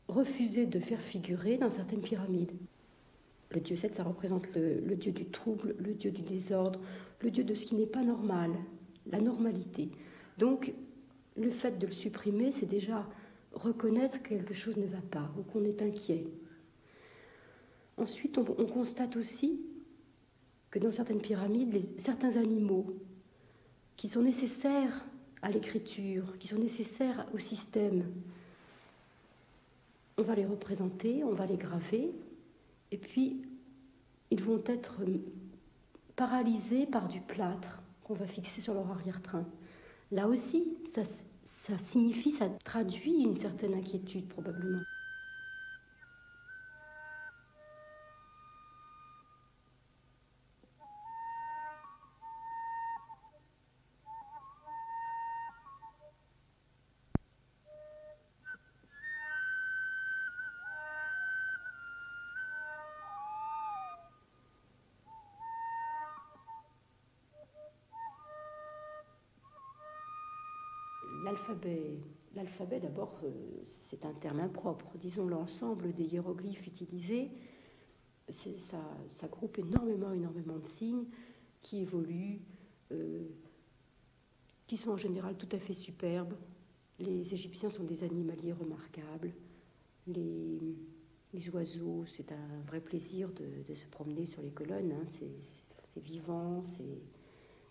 refuser de faire figurer dans certaines pyramides. Le dieu Seth, ça représente le dieu du trouble, le dieu du désordre, le dieu de ce qui n'est pas normal, la normalité. Donc, le fait de le supprimer, c'est déjà reconnaître que quelque chose ne va pas ou qu'on est inquiet. Ensuite, on constate aussi que dans certaines pyramides, certains animaux qui sont nécessaires à l'écriture, qui sont nécessaires au système, on va les représenter, on va les graver, et puis ils vont être paralysés par du plâtre qu'on va fixer sur leur arrière-train. Là aussi, ça signifie, ça traduit une certaine inquiétude probablement. L'alphabet, d'abord, c'est un terme impropre. Disons, l'ensemble des hiéroglyphes utilisés, ça groupe énormément de signes qui évoluent, qui sont en général tout à fait superbes. Les Égyptiens sont des animaliers remarquables. Les oiseaux, c'est un vrai plaisir de se promener sur les colonnes. Hein. C'est vivant,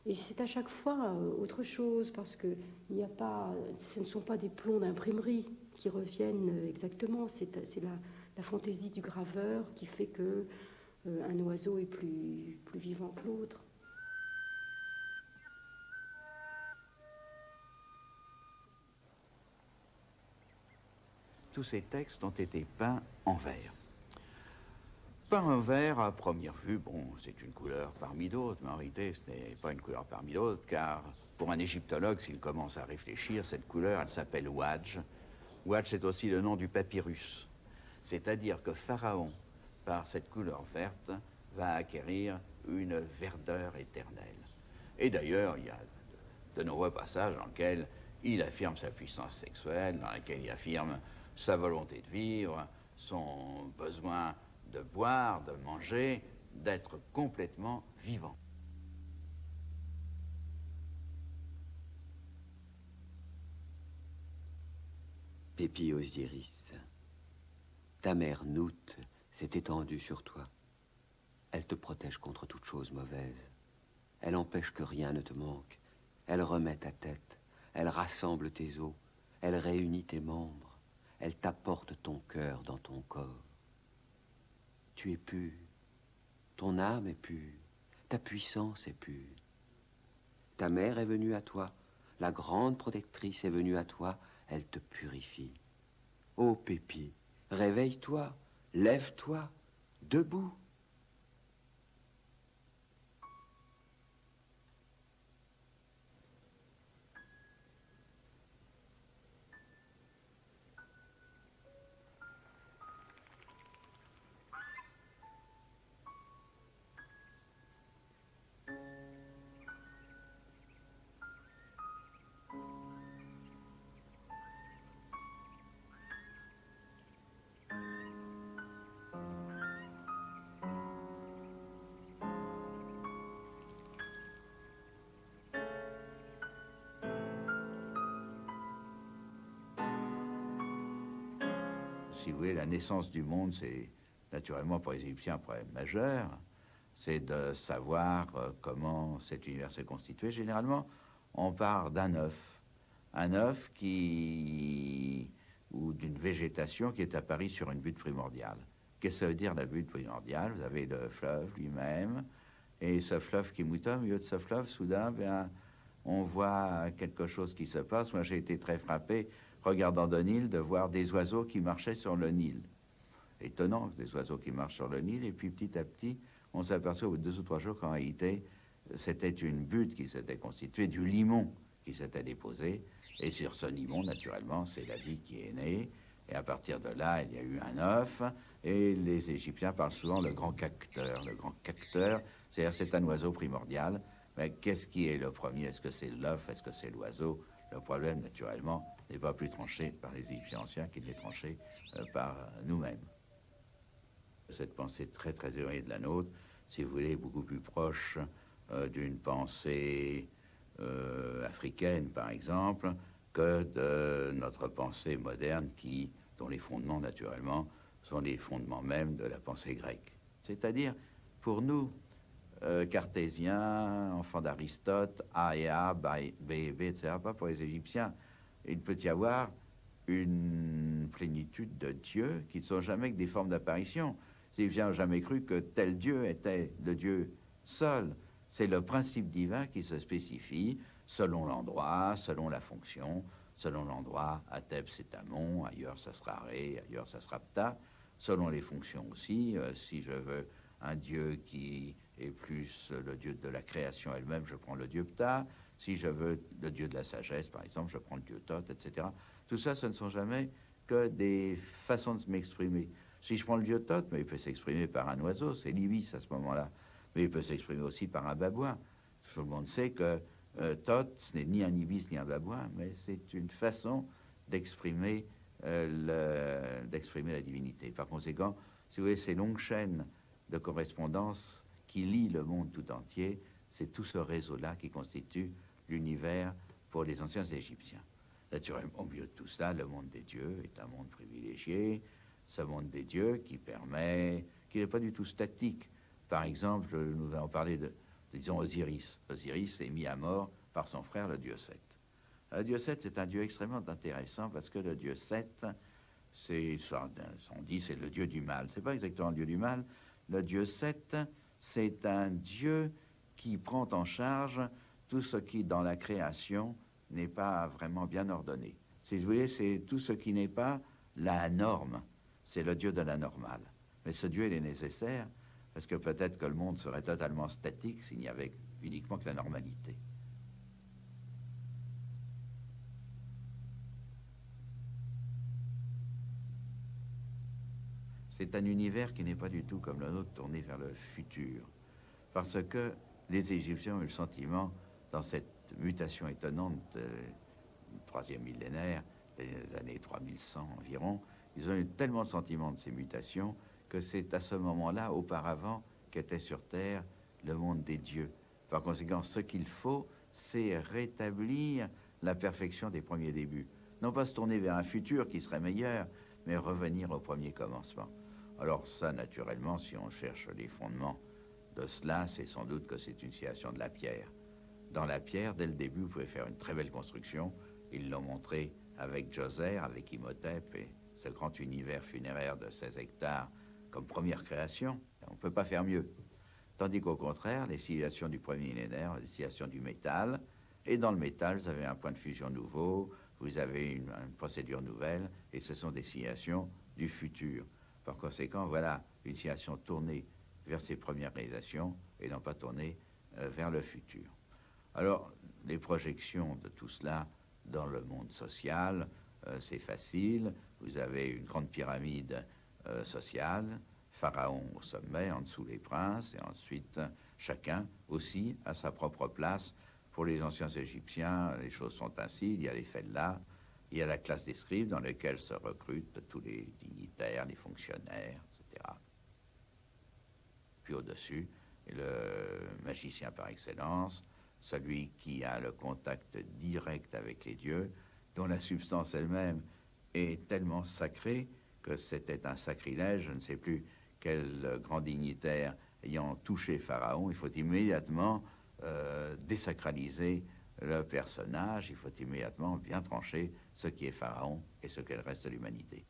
et c'est à chaque fois autre chose, parce que ce ne sont pas des plombs d'imprimerie qui reviennent exactement, c'est la fantaisie du graveur qui fait que un oiseau est plus vivant que l'autre. Tous ces textes ont été peints en vert. Peint en vert, à première vue, bon, c'est une couleur parmi d'autres, mais en réalité, ce n'est pas une couleur parmi d'autres, car pour un égyptologue, s'il commence à réfléchir, cette couleur, elle s'appelle ouadj. Ouadj, c'est aussi le nom du papyrus. C'est-à-dire que Pharaon, par cette couleur verte, va acquérir une verdeur éternelle. Et d'ailleurs, il y a de nombreux passages dans lesquels il affirme sa puissance sexuelle, dans lesquels il affirme sa volonté de vivre, son besoin de boire, de manger, d'être complètement vivant. Pépi Osiris, ta mère Nout s'est étendue sur toi. Elle te protège contre toute chose mauvaise. Elle empêche que rien ne te manque. Elle remet ta tête. Elle rassemble tes os. Elle réunit tes membres. Elle t'apporte ton cœur dans ton corps. Tu es pur. Ton âme est pure. Ta puissance est pure. Ta mère est venue à toi. La grande protectrice est venue à toi. Elle te purifie. Ô Pépi, réveille-toi. Lève-toi. Debout. Si vous voulez, la naissance du monde, c'est naturellement pour les Égyptiens un problème majeur. C'est de savoir comment cet univers s'est constitué. Généralement, on part d'un œuf. Un œuf ou d'une végétation qui est apparue sur une butte primordiale. Qu'est-ce que ça veut dire, la butte primordiale? Vous avez le fleuve lui-même, et ce fleuve qui moutonne, au milieu de ce fleuve, soudain, bien, on voit quelque chose qui se passe. Moi, j'ai été très frappé, regardant le Nil, de voir des oiseaux qui marchaient sur le Nil. Étonnant, des oiseaux qui marchent sur le Nil, et puis petit à petit, on s'aperçoit au bout de 2 ou 3 jours qu'en réalité, c'était une butte qui s'était constituée, du limon qui s'était déposé, et sur ce limon, naturellement, c'est la vie qui est née, et à partir de là, il y a eu un œuf, et les Égyptiens parlent souvent le grand cacteur. Le grand cacteur, c'est un oiseau primordial, mais qu'est-ce qui est le premier? Est-ce que c'est l'œuf? Est-ce que c'est l'oiseau? Le problème, naturellement, n'est pas plus tranché par les Égyptiens anciens qu'il n'est tranché par nous-mêmes. Cette pensée très très éloignée de la nôtre, si vous voulez, beaucoup plus proche d'une pensée africaine, par exemple, que de notre pensée moderne dont les fondements, naturellement, sont les fondements même de la pensée grecque. C'est-à-dire, pour nous, cartésiens, enfants d'Aristote, A et A, B et B, etc., pas pour les Égyptiens, il peut y avoir une plénitude de dieux qui ne sont jamais que des formes d'apparition. Les Égyptiens n'ont jamais cru que tel dieu était le dieu seul. C'est le principe divin qui se spécifie selon l'endroit, selon la fonction. Selon l'endroit, à Thèbes c'est Amon, ailleurs ça sera Ré, ailleurs ça sera Ptah. Selon les fonctions aussi, si je veux un dieu qui est plus le dieu de la création elle-même, je prends le dieu Ptah. Si je veux le dieu de la sagesse, par exemple, je prends le dieu Thoth, etc. Tout ça, ce ne sont jamais que des façons de m'exprimer. Si je prends le dieu Thoth, mais il peut s'exprimer par un oiseau, c'est l'ibis à ce moment-là. Mais il peut s'exprimer aussi par un babouin. Tout le monde sait que Thoth, ce n'est ni un ibis ni un babouin, mais c'est une façon d'exprimer la divinité. Par conséquent, si vous voyez ces longues chaînes de correspondance qui lient le monde tout entier, c'est tout ce réseau-là qui constitue l'univers pour les anciens Égyptiens. Naturellement, au milieu de tout cela, le monde des dieux est un monde privilégié. Ce monde des dieux qui n'est pas du tout statique. Par exemple, nous allons parler disons, Osiris. Osiris est mis à mort par son frère, le dieu Seth. Le dieu Seth, c'est un dieu extrêmement intéressant parce que le dieu Seth, on dit c'est le dieu du mal. C'est pas exactement le dieu du mal. Le dieu Seth, c'est un dieu qui prend en charge tout ce qui, dans la création, n'est pas vraiment bien ordonné. Si vous voyez, c'est tout ce qui n'est pas la norme. C'est le dieu de la normale. Mais ce dieu, il est nécessaire parce que peut-être que le monde serait totalement statique s'il n'y avait uniquement que la normalité. C'est un univers qui n'est pas du tout comme le nôtre, tourné vers le futur. Parce que les Égyptiens ont eu le sentiment, dans cette mutation étonnante du troisième millénaire, des années 3100 environ, ils ont eu tellement de sentiments de ces mutations que c'est à ce moment-là, auparavant, qu'était sur Terre le monde des dieux. Par conséquent, ce qu'il faut, c'est rétablir la perfection des premiers débuts. Non pas se tourner vers un futur qui serait meilleur, mais revenir au premier commencement. Alors ça, naturellement, si on cherche les fondements de cela, c'est sans doute que c'est une citation de la pierre. Dans la pierre, dès le début, vous pouvez faire une très belle construction. Ils l'ont montré avec Djoser, avec Imhotep, et ce grand univers funéraire de 16 hectares comme première création. On ne peut pas faire mieux. Tandis qu'au contraire, les civilisations du premier millénaire, les civilisations du métal, et dans le métal, vous avez un point de fusion nouveau, vous avez une procédure nouvelle, et ce sont des civilisations du futur. Par conséquent, voilà une civilisation tournée vers ses premières réalisations et non pas tournée vers le futur. Alors, les projections de tout cela dans le monde social, c'est facile. Vous avez une grande pyramide sociale, Pharaon au sommet, en dessous les princes, et ensuite chacun aussi à sa propre place. Pour les anciens Égyptiens, les choses sont ainsi. Il y a les fellahs, il y a la classe des scribes dans lesquels se recrutent tous les dignitaires, les fonctionnaires, etc. Puis au-dessus, le magicien par excellence, celui qui a le contact direct avec les dieux, dont la substance elle-même est tellement sacrée que c'était un sacrilège. Je ne sais plus quel grand dignitaire ayant touché Pharaon, il faut immédiatement désacraliser le personnage, il faut immédiatement bien trancher ce qui est Pharaon et ce qu'est le reste de l'humanité.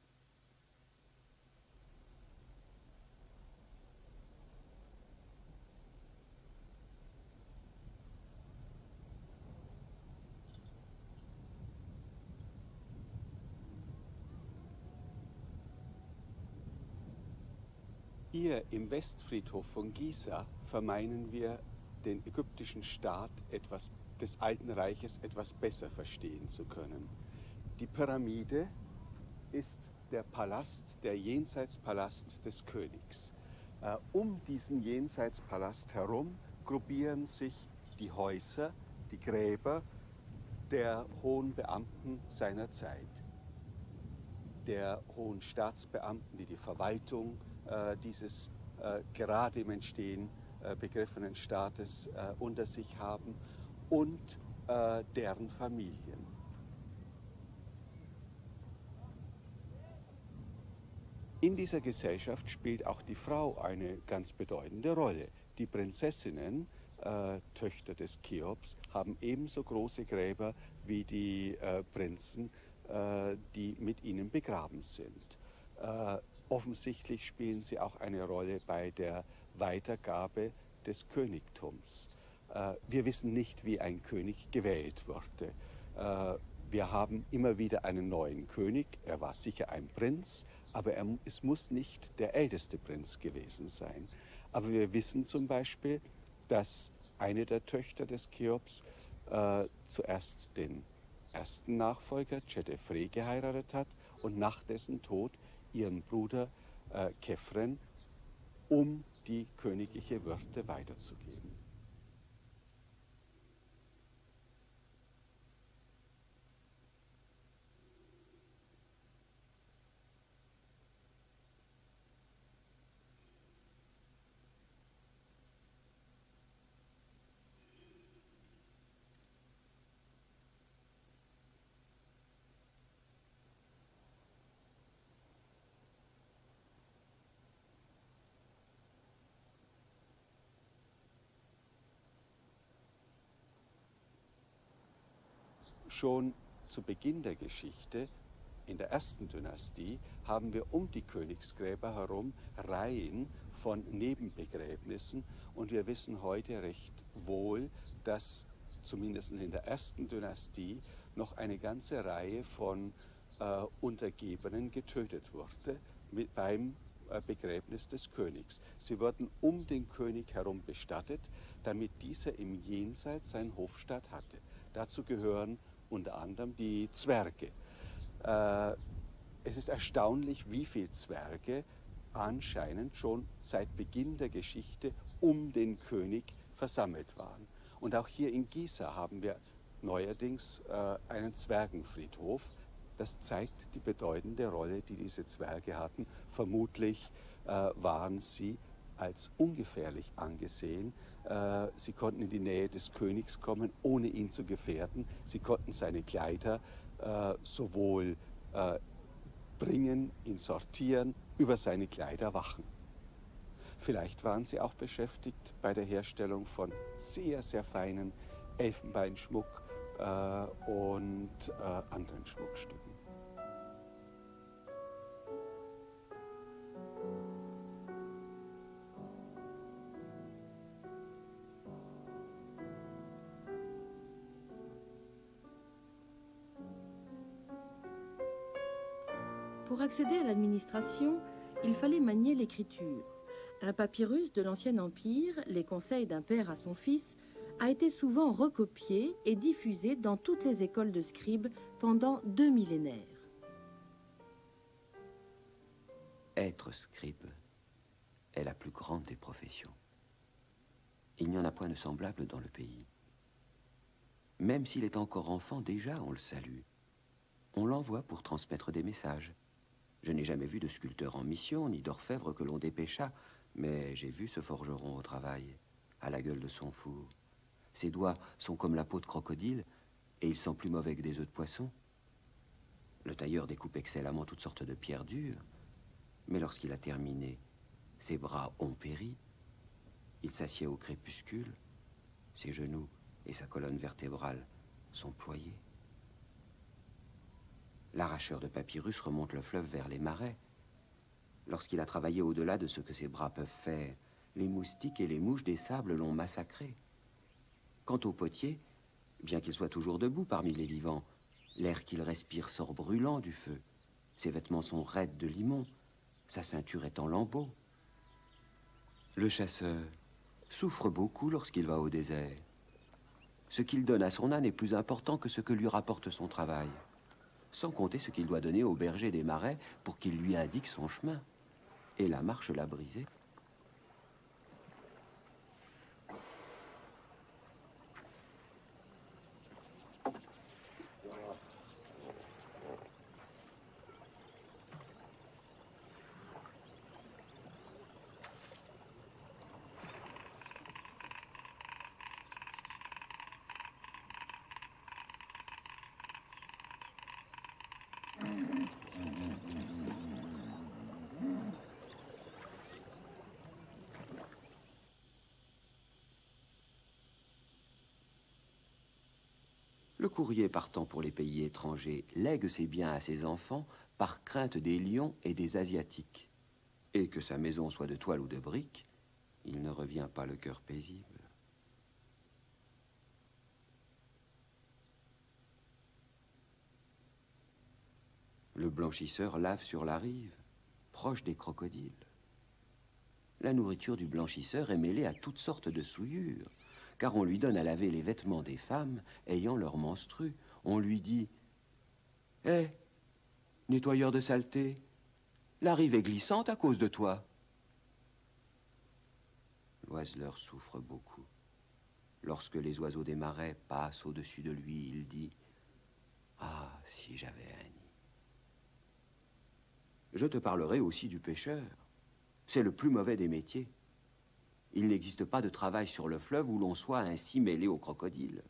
Hier im Westfriedhof von Giza vermeinen wir, den ägyptischen Staat des Alten Reiches etwas besser verstehen zu können. Die Pyramide ist der Palast, der Jenseitspalast des Königs. Um diesen Jenseitspalast herum gruppieren sich die Häuser, die Gräber der hohen Beamten seiner Zeit. Der hohen Staatsbeamten, die die Verwaltung dieses gerade im Entstehen begriffenen Staates unter sich haben und deren Familien. In dieser Gesellschaft spielt auch die Frau eine ganz bedeutende Rolle. Die Prinzessinnen, Töchter des Cheops, haben ebenso große Gräber wie die Prinzen, die mit ihnen begraben sind. Offensichtlich spielen sie auch eine Rolle bei der Weitergabe des Königtums. Wir wissen nicht, wie ein König gewählt wurde. Wir haben immer wieder einen neuen König. Er war sicher ein Prinz, aber es muss nicht der älteste Prinz gewesen sein. Aber wir wissen zum Beispiel, dass eine der Töchter des Cheops zuerst den ersten Nachfolger, Chedefre, geheiratet hat und nach dessen Tod ihren Bruder Kephren, um die königliche Würde weiterzugeben. Schon zu Beginn der Geschichte, in der ersten Dynastie, haben wir um die Königsgräber herum Reihen von Nebenbegräbnissen und wir wissen heute recht wohl, dass zumindest in der ersten Dynastie noch eine ganze Reihe von Untergebenen getötet wurde beim Begräbnis des Königs. Sie wurden um den König herum bestattet, damit dieser im Jenseits seinen Hofstaat hatte. Dazu gehören unter anderem die Zwerge. Es ist erstaunlich, wie viele Zwerge anscheinend schon seit Beginn der Geschichte um den König versammelt waren. Und auch hier in Giza haben wir neuerdings einen Zwergenfriedhof. Das zeigt die bedeutende Rolle, die diese Zwerge hatten. Vermutlich waren sie als ungefährlich angesehen. Sie konnten in die Nähe des Königs kommen, ohne ihn zu gefährden. Sie konnten seine Kleider sowohl bringen, ihn sortieren, über seine Kleider wachen. Vielleicht waren sie auch beschäftigt bei der Herstellung von sehr, sehr feinen Elfenbeinschmuck und anderen Schmuckstücken. Pour accéder à l'administration, il fallait manier l'écriture. Un papyrus de l'Ancien Empire, les conseils d'un père à son fils, a été souvent recopié et diffusé dans toutes les écoles de scribes pendant 2 millénaires. Être scribe est la plus grande des professions. Il n'y en a point de semblable dans le pays. Même s'il est encore enfant, déjà on le salue. On l'envoie pour transmettre des messages. Je n'ai jamais vu de sculpteur en mission, ni d'orfèvre que l'on dépêcha, mais j'ai vu ce forgeron au travail, à la gueule de son four. Ses doigts sont comme la peau de crocodile, et ils sont plus mauvais que des œufs de poisson. Le tailleur découpe excellemment toutes sortes de pierres dures, mais lorsqu'il a terminé, ses bras ont péri. Il s'assied au crépuscule, ses genoux et sa colonne vertébrale sont ployés. L'arracheur de papyrus remonte le fleuve vers les marais. Lorsqu'il a travaillé au-delà de ce que ses bras peuvent faire, les moustiques et les mouches des sables l'ont massacré. Quant au potier, bien qu'il soit toujours debout parmi les vivants, l'air qu'il respire sort brûlant du feu. Ses vêtements sont raides de limon, sa ceinture est en lambeaux. Le chasseur souffre beaucoup lorsqu'il va au désert. Ce qu'il donne à son âne est plus important que ce que lui rapporte son travail. Sans compter ce qu'il doit donner au berger des marais pour qu'il lui indique son chemin. Et la marche l'a brisé. Le courrier partant pour les pays étrangers lègue ses biens à ses enfants par crainte des lions et des Asiatiques. Et que sa maison soit de toile ou de briques, il ne revient pas le cœur paisible. Le blanchisseur lave sur la rive, proche des crocodiles. La nourriture du blanchisseur est mêlée à toutes sortes de souillures, car on lui donne à laver les vêtements des femmes ayant leur menstru. On lui dit « Hé, nettoyeur de saleté, la rive est glissante à cause de toi. » L'oiseleur souffre beaucoup. Lorsque les oiseaux des marais passent au-dessus de lui, il dit « Ah, si j'avais un nid. » Je te parlerai aussi du pêcheur. C'est le plus mauvais des métiers. Il n'existe pas de travail sur le fleuve où l'on soit ainsi mêlé aux crocodiles.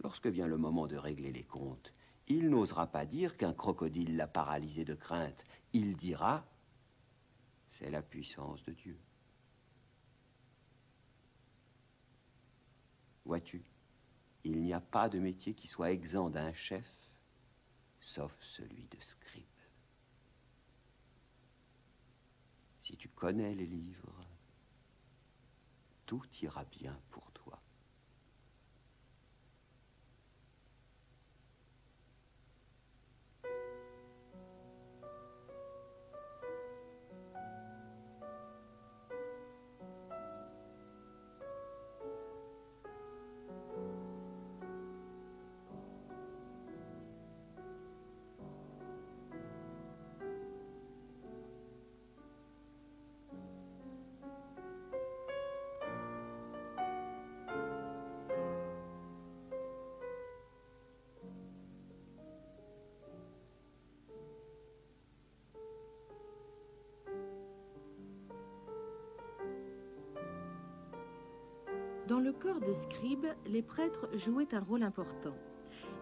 Lorsque vient le moment de régler les comptes, il n'osera pas dire qu'un crocodile l'a paralysé de crainte. Il dira « C'est la puissance de Dieu. » Vois-tu, il n'y a pas de métier qui soit exempt d'un chef, sauf celui de scribe. Si tu connais les livres, tout ira bien pour toi. Dans le corps des scribes, les prêtres jouaient un rôle important.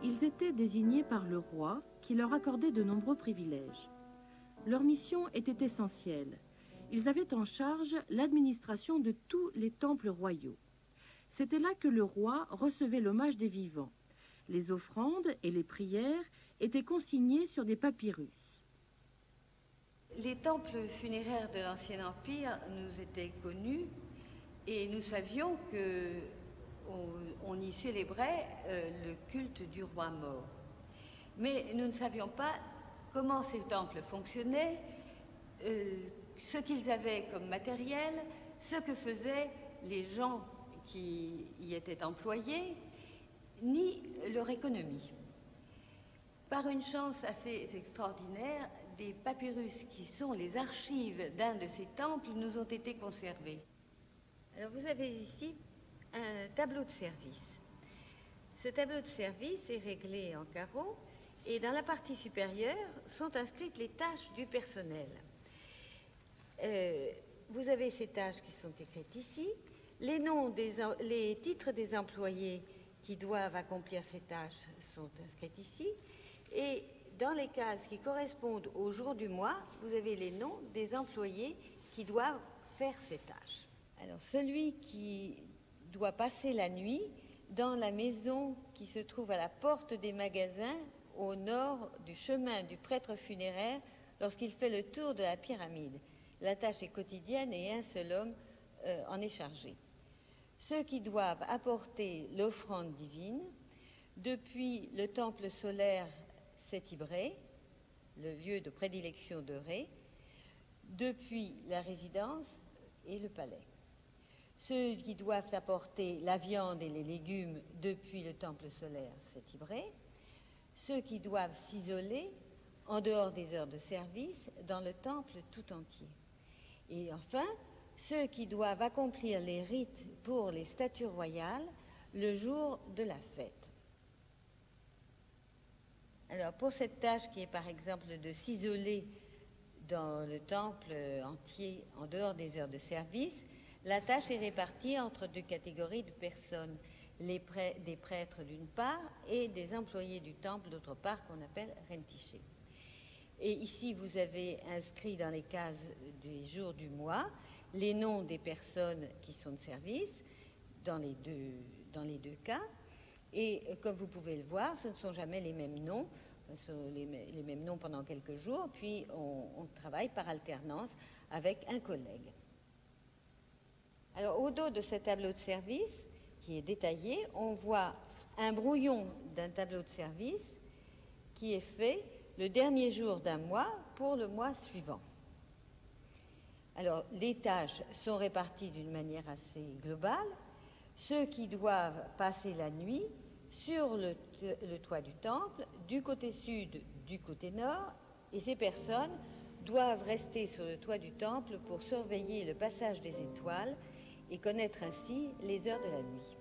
Ils étaient désignés par le roi, qui leur accordait de nombreux privilèges. Leur mission était essentielle. Ils avaient en charge l'administration de tous les temples royaux. C'était là que le roi recevait l'hommage des vivants. Les offrandes et les prières étaient consignées sur des papyrus. Les temples funéraires de l'Ancien Empire nous étaient connus et nous savions qu'on y célébrait le culte du roi mort. Mais nous ne savions pas comment ces temples fonctionnaient, ce qu'ils avaient comme matériel, ce que faisaient les gens qui y étaient employés, ni leur économie. Par une chance assez extraordinaire, des papyrus qui sont les archives d'un de ces temples nous ont été conservés. Alors vous avez ici un tableau de service. Ce tableau de service est réglé en carreaux et dans la partie supérieure sont inscrites les tâches du personnel. Vous avez ces tâches qui sont écrites ici, les titres des employés qui doivent accomplir ces tâches sont inscrits ici, et dans les cases qui correspondent au jour du mois, vous avez les noms des employés qui doivent faire ces tâches. Alors, celui qui doit passer la nuit dans la maison qui se trouve à la porte des magasins au nord du chemin du prêtre funéraire lorsqu'il fait le tour de la pyramide. La tâche est quotidienne et un seul homme en est chargé. Ceux qui doivent apporter l'offrande divine depuis le temple solaire Seth-Ibré, le lieu de prédilection de Ré, depuis la résidence et le palais. Ceux qui doivent apporter la viande et les légumes depuis le temple solaire Seth-Ibré, ceux qui doivent s'isoler en dehors des heures de service dans le temple tout entier. Et enfin, ceux qui doivent accomplir les rites pour les statues royales le jour de la fête. Alors, pour cette tâche qui est par exemple de s'isoler dans le temple entier en dehors des heures de service, la tâche est répartie entre deux catégories de personnes, des prêtres d'une part et des employés du temple d'autre part qu'on appelle rentiché. Et ici, vous avez inscrit dans les cases des jours du mois les noms des personnes qui sont de service dans les deux cas Et comme vous pouvez le voir, ce ne sont jamais les mêmes noms, ce sont les mêmes noms pendant quelques jours, puis on travaille par alternance avec un collègue. Alors, au dos de ce tableau de service, qui est détaillé, on voit un brouillon d'un tableau de service qui est fait le dernier jour d'un mois pour le mois suivant. Alors, les tâches sont réparties d'une manière assez globale. Ceux qui doivent passer la nuit sur le toit du temple, du côté sud, du côté nord, et ces personnes doivent rester sur le toit du temple pour surveiller le passage des étoiles et connaître ainsi les heures de la nuit.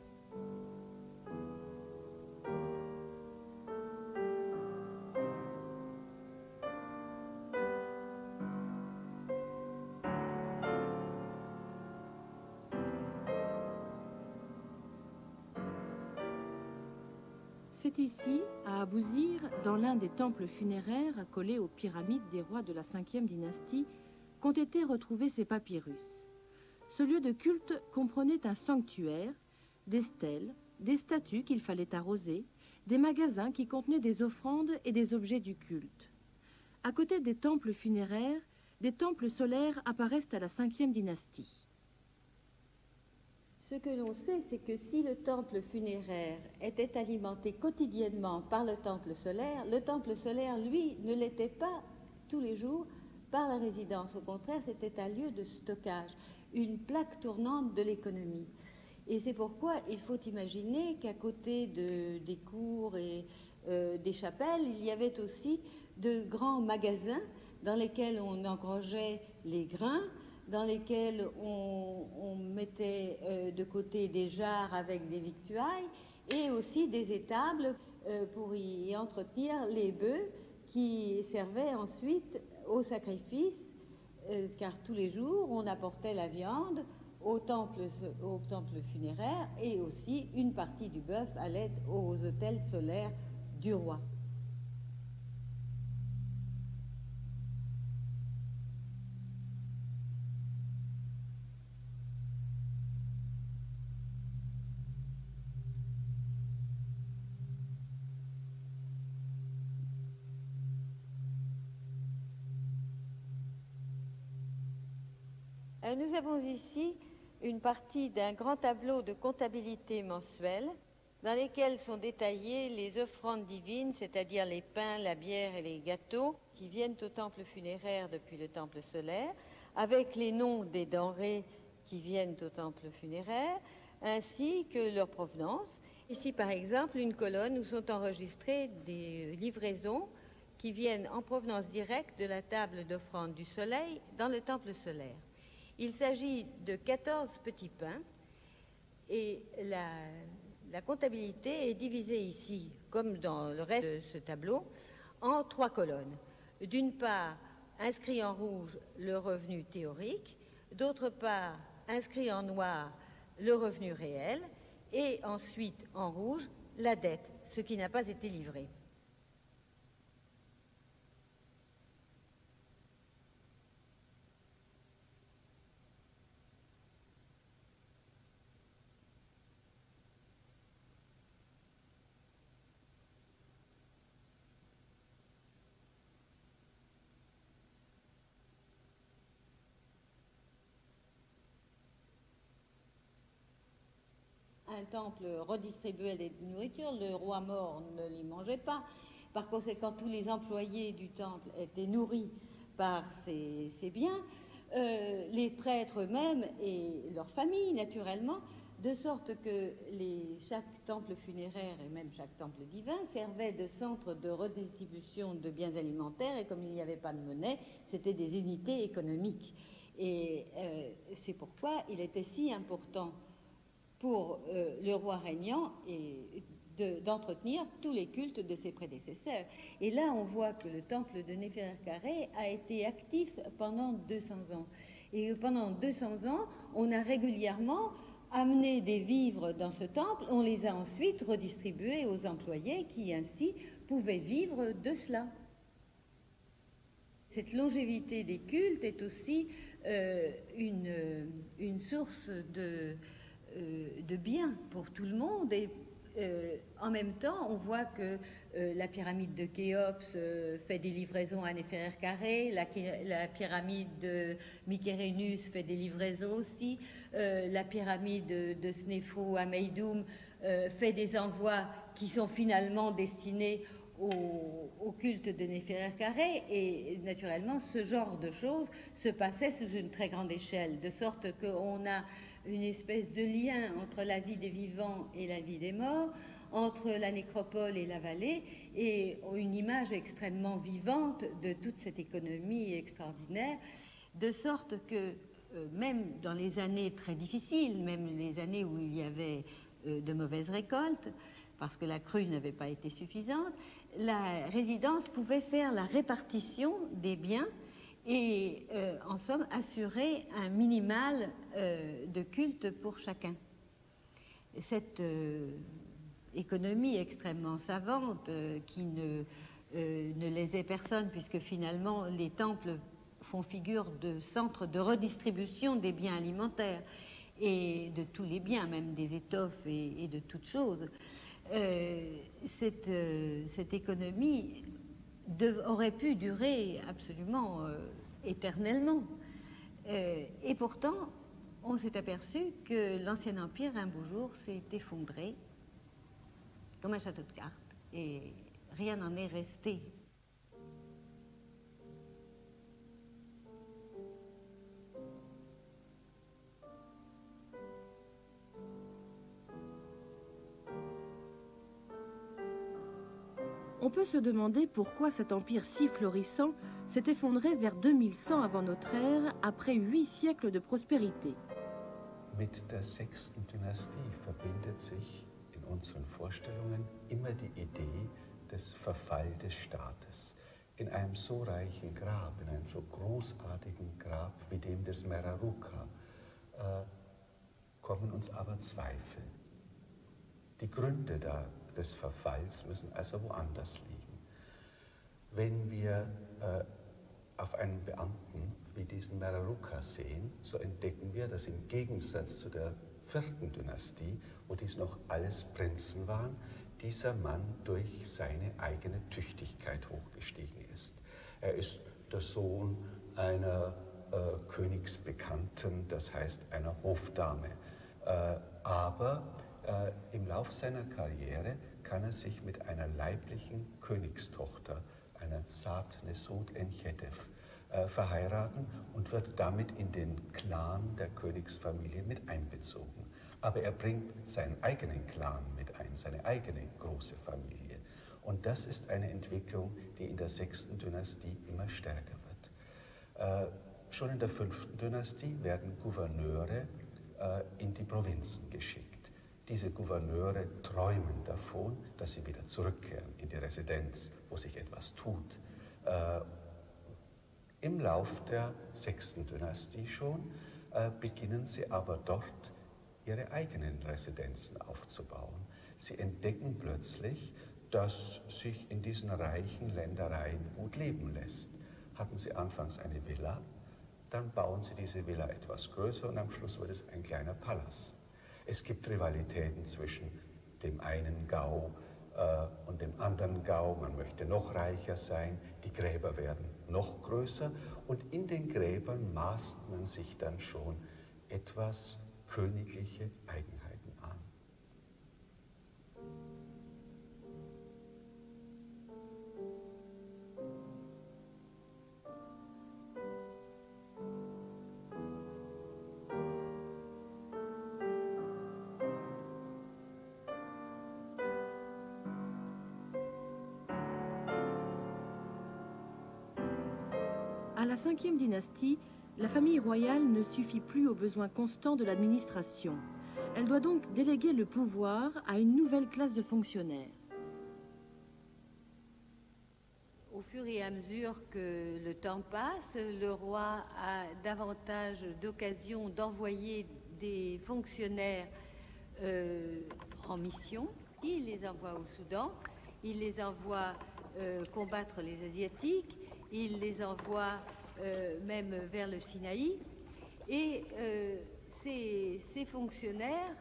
C'est ici, à Abouzir, dans l'un des temples funéraires accolés aux pyramides des rois de la 5e dynastie, qu'ont été retrouvés ces papyrus. Ce lieu de culte comprenait un sanctuaire, des stèles, des statues qu'il fallait arroser, des magasins qui contenaient des offrandes et des objets du culte. À côté des temples funéraires, des temples solaires apparaissent à la 5e dynastie. Ce que l'on sait, c'est que si le temple funéraire était alimenté quotidiennement par le temple solaire, lui, ne l'était pas tous les jours par la résidence. Au contraire, c'était un lieu de stockage, une plaque tournante de l'économie. Et c'est pourquoi il faut imaginer qu'à côté des cours et des chapelles, il y avait aussi de grands magasins dans lesquels on engrangeait les grains, dans lesquels on mettait de côté des jarres avec des victuailles et aussi des étables pour y entretenir les bœufs qui servaient ensuite au sacrifice, car tous les jours on apportait la viande au temple funéraire et aussi une partie du bœuf allait aux autels solaires du roi. Nous avons ici une partie d'un grand tableau de comptabilité mensuelle dans lesquels sont détaillées les offrandes divines, c'est-à-dire les pains, la bière et les gâteaux qui viennent au temple funéraire depuis le temple solaire, avec les noms des denrées qui viennent au temple funéraire, ainsi que leur provenance. Ici, par exemple, une colonne où sont enregistrées des livraisons qui viennent en provenance directe de la table d'offrande du soleil dans le temple solaire. Il s'agit de 14 petits pains et la comptabilité est divisée ici, comme dans le reste de ce tableau, en 3 colonnes. D'une part, inscrit en rouge le revenu théorique, d'autre part, inscrit en noir le revenu réel, et ensuite en rouge la dette, ce qui n'a pas été livré. Un temple redistribuait les nourritures, le roi mort ne les mangeait pas. Par conséquent, tous les employés du temple étaient nourris par ces biens, les prêtres eux-mêmes et leurs familles, naturellement, de sorte que chaque temple funéraire et même chaque temple divin servait de centre de redistribution de biens alimentaires, et comme il n'y avait pas de monnaie, c'était des unités économiques. Et c'est pourquoi il était si important pour le roi régnant d'entretenir tous les cultes de ses prédécesseurs. Et là, on voit que le temple de Néferkaré a été actif pendant 200 ans. Et pendant 200 ans, on a régulièrement amené des vivres dans ce temple, on les a ensuite redistribués aux employés qui ainsi pouvaient vivre de cela. Cette longévité des cultes est aussi une source de bien pour tout le monde et en même temps, on voit que la pyramide de Khéops fait des livraisons à Néfertari, la pyramide de Mykérinos fait des livraisons aussi, la pyramide de Snéfrou à Meidoum fait des envois qui sont finalement destinés au culte de Néfertari, et naturellement ce genre de choses se passait sous une très grande échelle, de sorte qu'on a une espèce de lien entre la vie des vivants et la vie des morts, entre la nécropole et la vallée, et une image extrêmement vivante de toute cette économie extraordinaire, de sorte que même dans les années très difficiles, même les années où il y avait de mauvaises récoltes, parce que la crue n'avait pas été suffisante, la résidence pouvait faire la répartition des biens et, en somme, assurer un minimal de culte pour chacun. Cette économie extrêmement savante qui ne lésait personne, puisque finalement les temples font figure de centre de redistribution des biens alimentaires et de tous les biens, même des étoffes et de toutes choses. Cette économie aurait pu durer absolument éternellement. Et pourtant, on s'est aperçu que l'Ancien Empire, un beau jour, s'est effondré comme un château de cartes, et rien n'en est resté. On peut se demander pourquoi cet empire si florissant s'est effondré vers 2100 avant notre ère, après 8 siècles de prospérité. Mit der 6. Dynastie verbindet sich in unseren Vorstellungen immer die Idee des Verfalls des Staates. In einem so reichen Grab, in einem so großartigen Grab wie dem des Mereruka, kommen uns aber Zweifel. Die Gründe des Verfalls müssen also woanders liegen. Wenn wir auf einen Beamten wie diesen Mereruka sehen, so entdecken wir, dass im Gegensatz zu der 4. Dynastie, wo dies noch alles Prinzen waren, dieser Mann durch seine eigene Tüchtigkeit hochgestiegen ist. Er ist der Sohn einer Königsbekannten, das heißt einer Hofdame, aber im Lauf seiner Karriere kann er sich mit einer leiblichen Königstochter, einer Saad Nesud Enchedev, verheiraten und wird damit in den Clan der Königsfamilie mit einbezogen. Aber er bringt seinen eigenen Clan mit ein, seine eigene große Familie. Und das ist eine Entwicklung, die in der 6. Dynastie immer stärker wird. Schon in der 5. Dynastie werden Gouverneure in die Provinzen geschickt. Diese Gouverneure träumen davon, dass sie wieder zurückkehren in die Residenz, wo sich etwas tut. Im Lauf der 6. Dynastie schon beginnen sie aber dort ihre eigenen Residenzen aufzubauen. Sie entdecken plötzlich, dass sich in diesen reichen Ländereien gut leben lässt. Hatten sie anfangs eine Villa, dann bauen sie diese Villa etwas größer und am Schluss wird es ein kleiner Palast. Es gibt Rivalitäten zwischen dem einen Gau und dem anderen Gau. Man möchte noch reicher sein, die Gräber werden noch größer und in den Gräbern maßt man sich dann schon etwas königliche Eigenheiten an. À la 5e dynastie, la famille royale ne suffit plus aux besoins constants de l'administration. Elle doit donc déléguer le pouvoir à une nouvelle classe de fonctionnaires. Au fur et à mesure que le temps passe, le roi a davantage d'occasions d'envoyer des fonctionnaires en mission. Il les envoie au Soudan, il les envoie combattre les Asiatiques, il les envoie même vers le Sinaï. Et ces fonctionnaires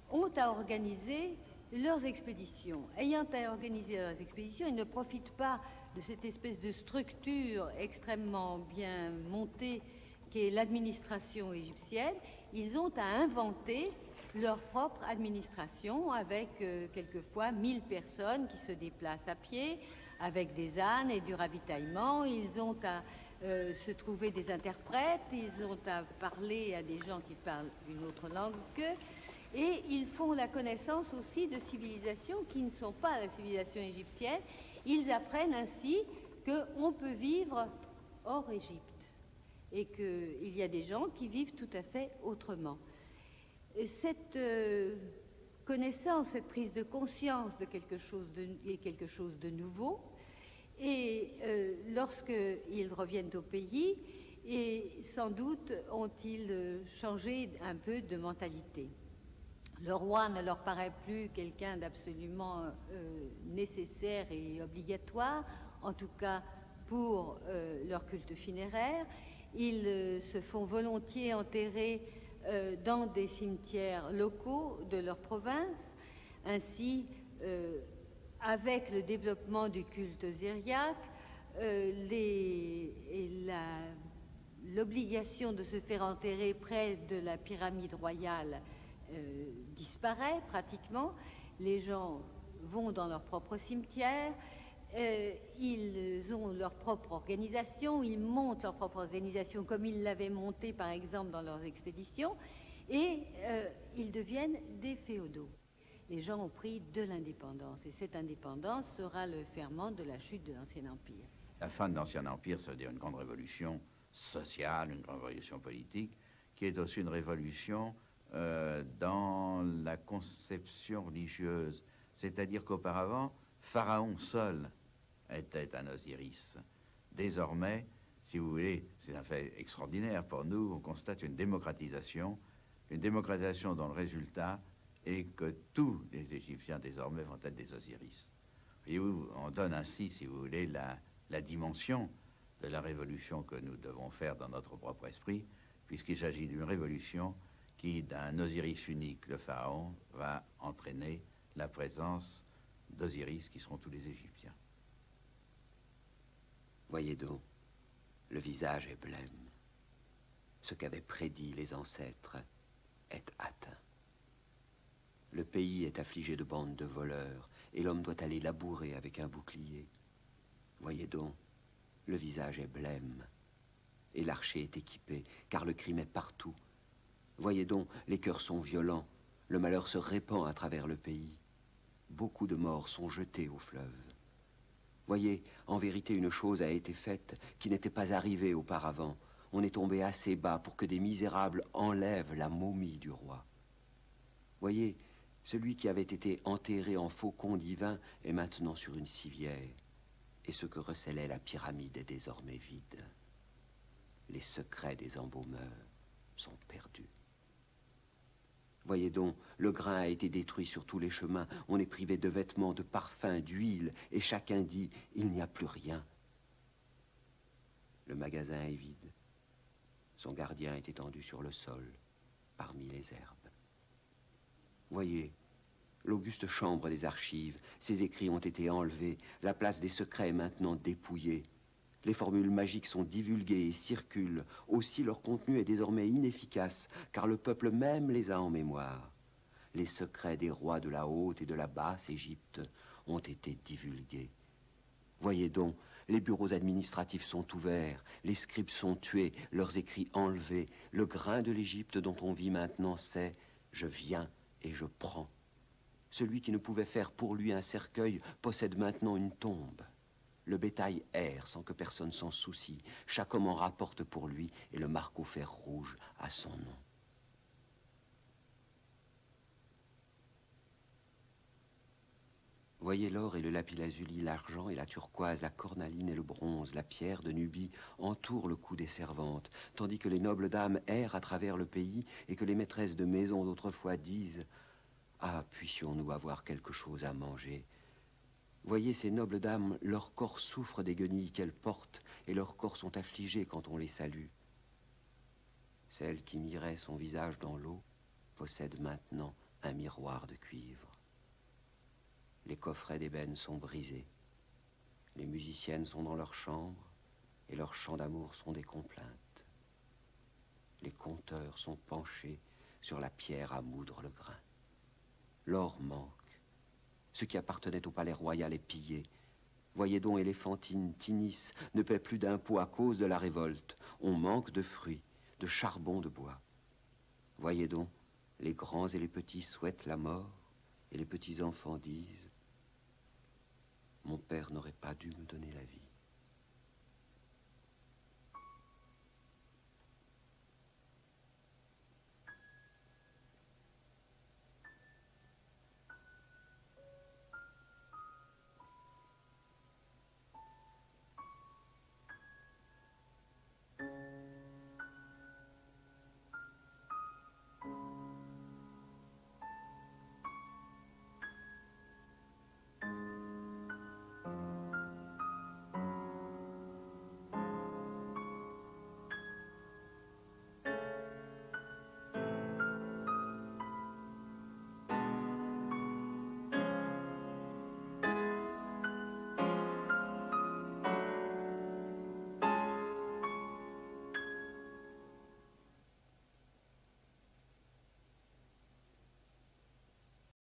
ont à organiser leurs expéditions. Ayant organisé leurs expéditions, ils ne profitent pas de cette espèce de structure extrêmement bien montée qu'est l'administration égyptienne. Ils ont à inventer leur propre administration avec quelquefois 1000 personnes qui se déplacent à pied, avec des ânes et du ravitaillement. Ils ont à se trouver des interprètes, ils ont à parler à des gens qui parlent une autre langue qu'eux, et ils font la connaissance aussi de civilisations qui ne sont pas la civilisation égyptienne. Ils apprennent ainsi qu'on peut vivre hors Égypte et qu'il y a des gens qui vivent tout à fait autrement. Et cette connaissance, cette prise de conscience de quelque chose de nouveau, et lorsqu'ils reviennent au pays, et sans doute ont-ils changé un peu de mentalité. Le roi ne leur paraît plus quelqu'un d'absolument nécessaire et obligatoire, en tout cas pour leur culte funéraire. Ils se font volontiers enterrer dans des cimetières locaux de leur province. Ainsi, avec le développement du culte syriaque, l'obligation de se faire enterrer près de la pyramide royale disparaît pratiquement. Les gens vont dans leur propre cimetière, ils ont leur propre organisation, ils montent leur propre organisation comme ils l'avaient montée par exemple dans leurs expéditions, et ils deviennent des féodaux. Les gens ont pris de l'indépendance, et cette indépendance sera le ferment de la chute de l'Ancien Empire. La fin de l'Ancien Empire, ça veut dire une grande révolution sociale, une grande révolution politique, qui est aussi une révolution dans la conception religieuse. C'est-à-dire qu'auparavant, Pharaon seul était un Osiris. Désormais, si vous voulez, c'est un fait extraordinaire pour nous, on constate une démocratisation dont le résultat est que tous les Égyptiens désormais vont être des Osiris. Et on donne ainsi, si vous voulez, la dimension de la révolution que nous devons faire dans notre propre esprit, puisqu'il s'agit d'une révolution qui, d'un Osiris unique, le Pharaon, va entraîner la présence d'Osiris qui seront tous les Égyptiens. Voyez donc, le visage est blême. Ce qu'avaient prédit les ancêtres est atteint. Le pays est affligé de bandes de voleurs, et l'homme doit aller labourer avec un bouclier. Voyez donc, le visage est blême, et l'archer est équipé, car le crime est partout. Voyez donc, les cœurs sont violents, le malheur se répand à travers le pays. Beaucoup de morts sont jetés au fleuve. Voyez, en vérité, une chose a été faite qui n'était pas arrivée auparavant. On est tombé assez bas pour que des misérables enlèvent la momie du roi. Voyez, celui qui avait été enterré en faucon divin est maintenant sur une civière, et ce que recelait la pyramide est désormais vide. Les secrets des embaumeurs sont perdus. Voyez donc, le grain a été détruit sur tous les chemins, on est privé de vêtements, de parfums, d'huile, et chacun dit, il n'y a plus rien. Le magasin est vide, son gardien est étendu sur le sol, parmi les herbes. Voyez, l'auguste chambre des archives, ses écrits ont été enlevés, la place des secrets est maintenant dépouillée. Les formules magiques sont divulguées et circulent. Aussi leur contenu est désormais inefficace, car le peuple même les a en mémoire. Les secrets des rois de la haute et de la basse Égypte ont été divulgués. Voyez donc, les bureaux administratifs sont ouverts, les scribes sont tués, leurs écrits enlevés. Le grain de l'Égypte dont on vit maintenant, c'est « je viens et je prends ». Celui qui ne pouvait faire pour lui un cercueil possède maintenant une tombe. Le bétail erre sans que personne s'en soucie. Chaque homme en rapporte pour lui et le marque au fer rouge à son nom. Voyez l'or et le lapis-lazuli, l'argent et la turquoise, la cornaline et le bronze, la pierre de Nubie entourent le cou des servantes, tandis que les nobles dames errent à travers le pays et que les maîtresses de maison d'autrefois disent « Ah, puissions-nous avoir quelque chose à manger ?» Voyez ces nobles dames, leur corps souffre des guenilles qu'elles portent, et leurs corps sont affligés quand on les salue. Celle qui mirait son visage dans l'eau possède maintenant un miroir de cuivre. Les coffrets d'ébène sont brisés. Les musiciennes sont dans leur chambre et leurs chants d'amour sont des complaintes. Les conteurs sont penchés sur la pierre à moudre le grain. L'or manque. Ce qui appartenait au palais royal est pillé. Voyez donc, Éléphantine, Tinis ne paie plus d'impôts à cause de la révolte. On manque de fruits, de charbon, de bois. Voyez donc, les grands et les petits souhaitent la mort, et les petits-enfants disent « Mon père n'aurait pas dû me donner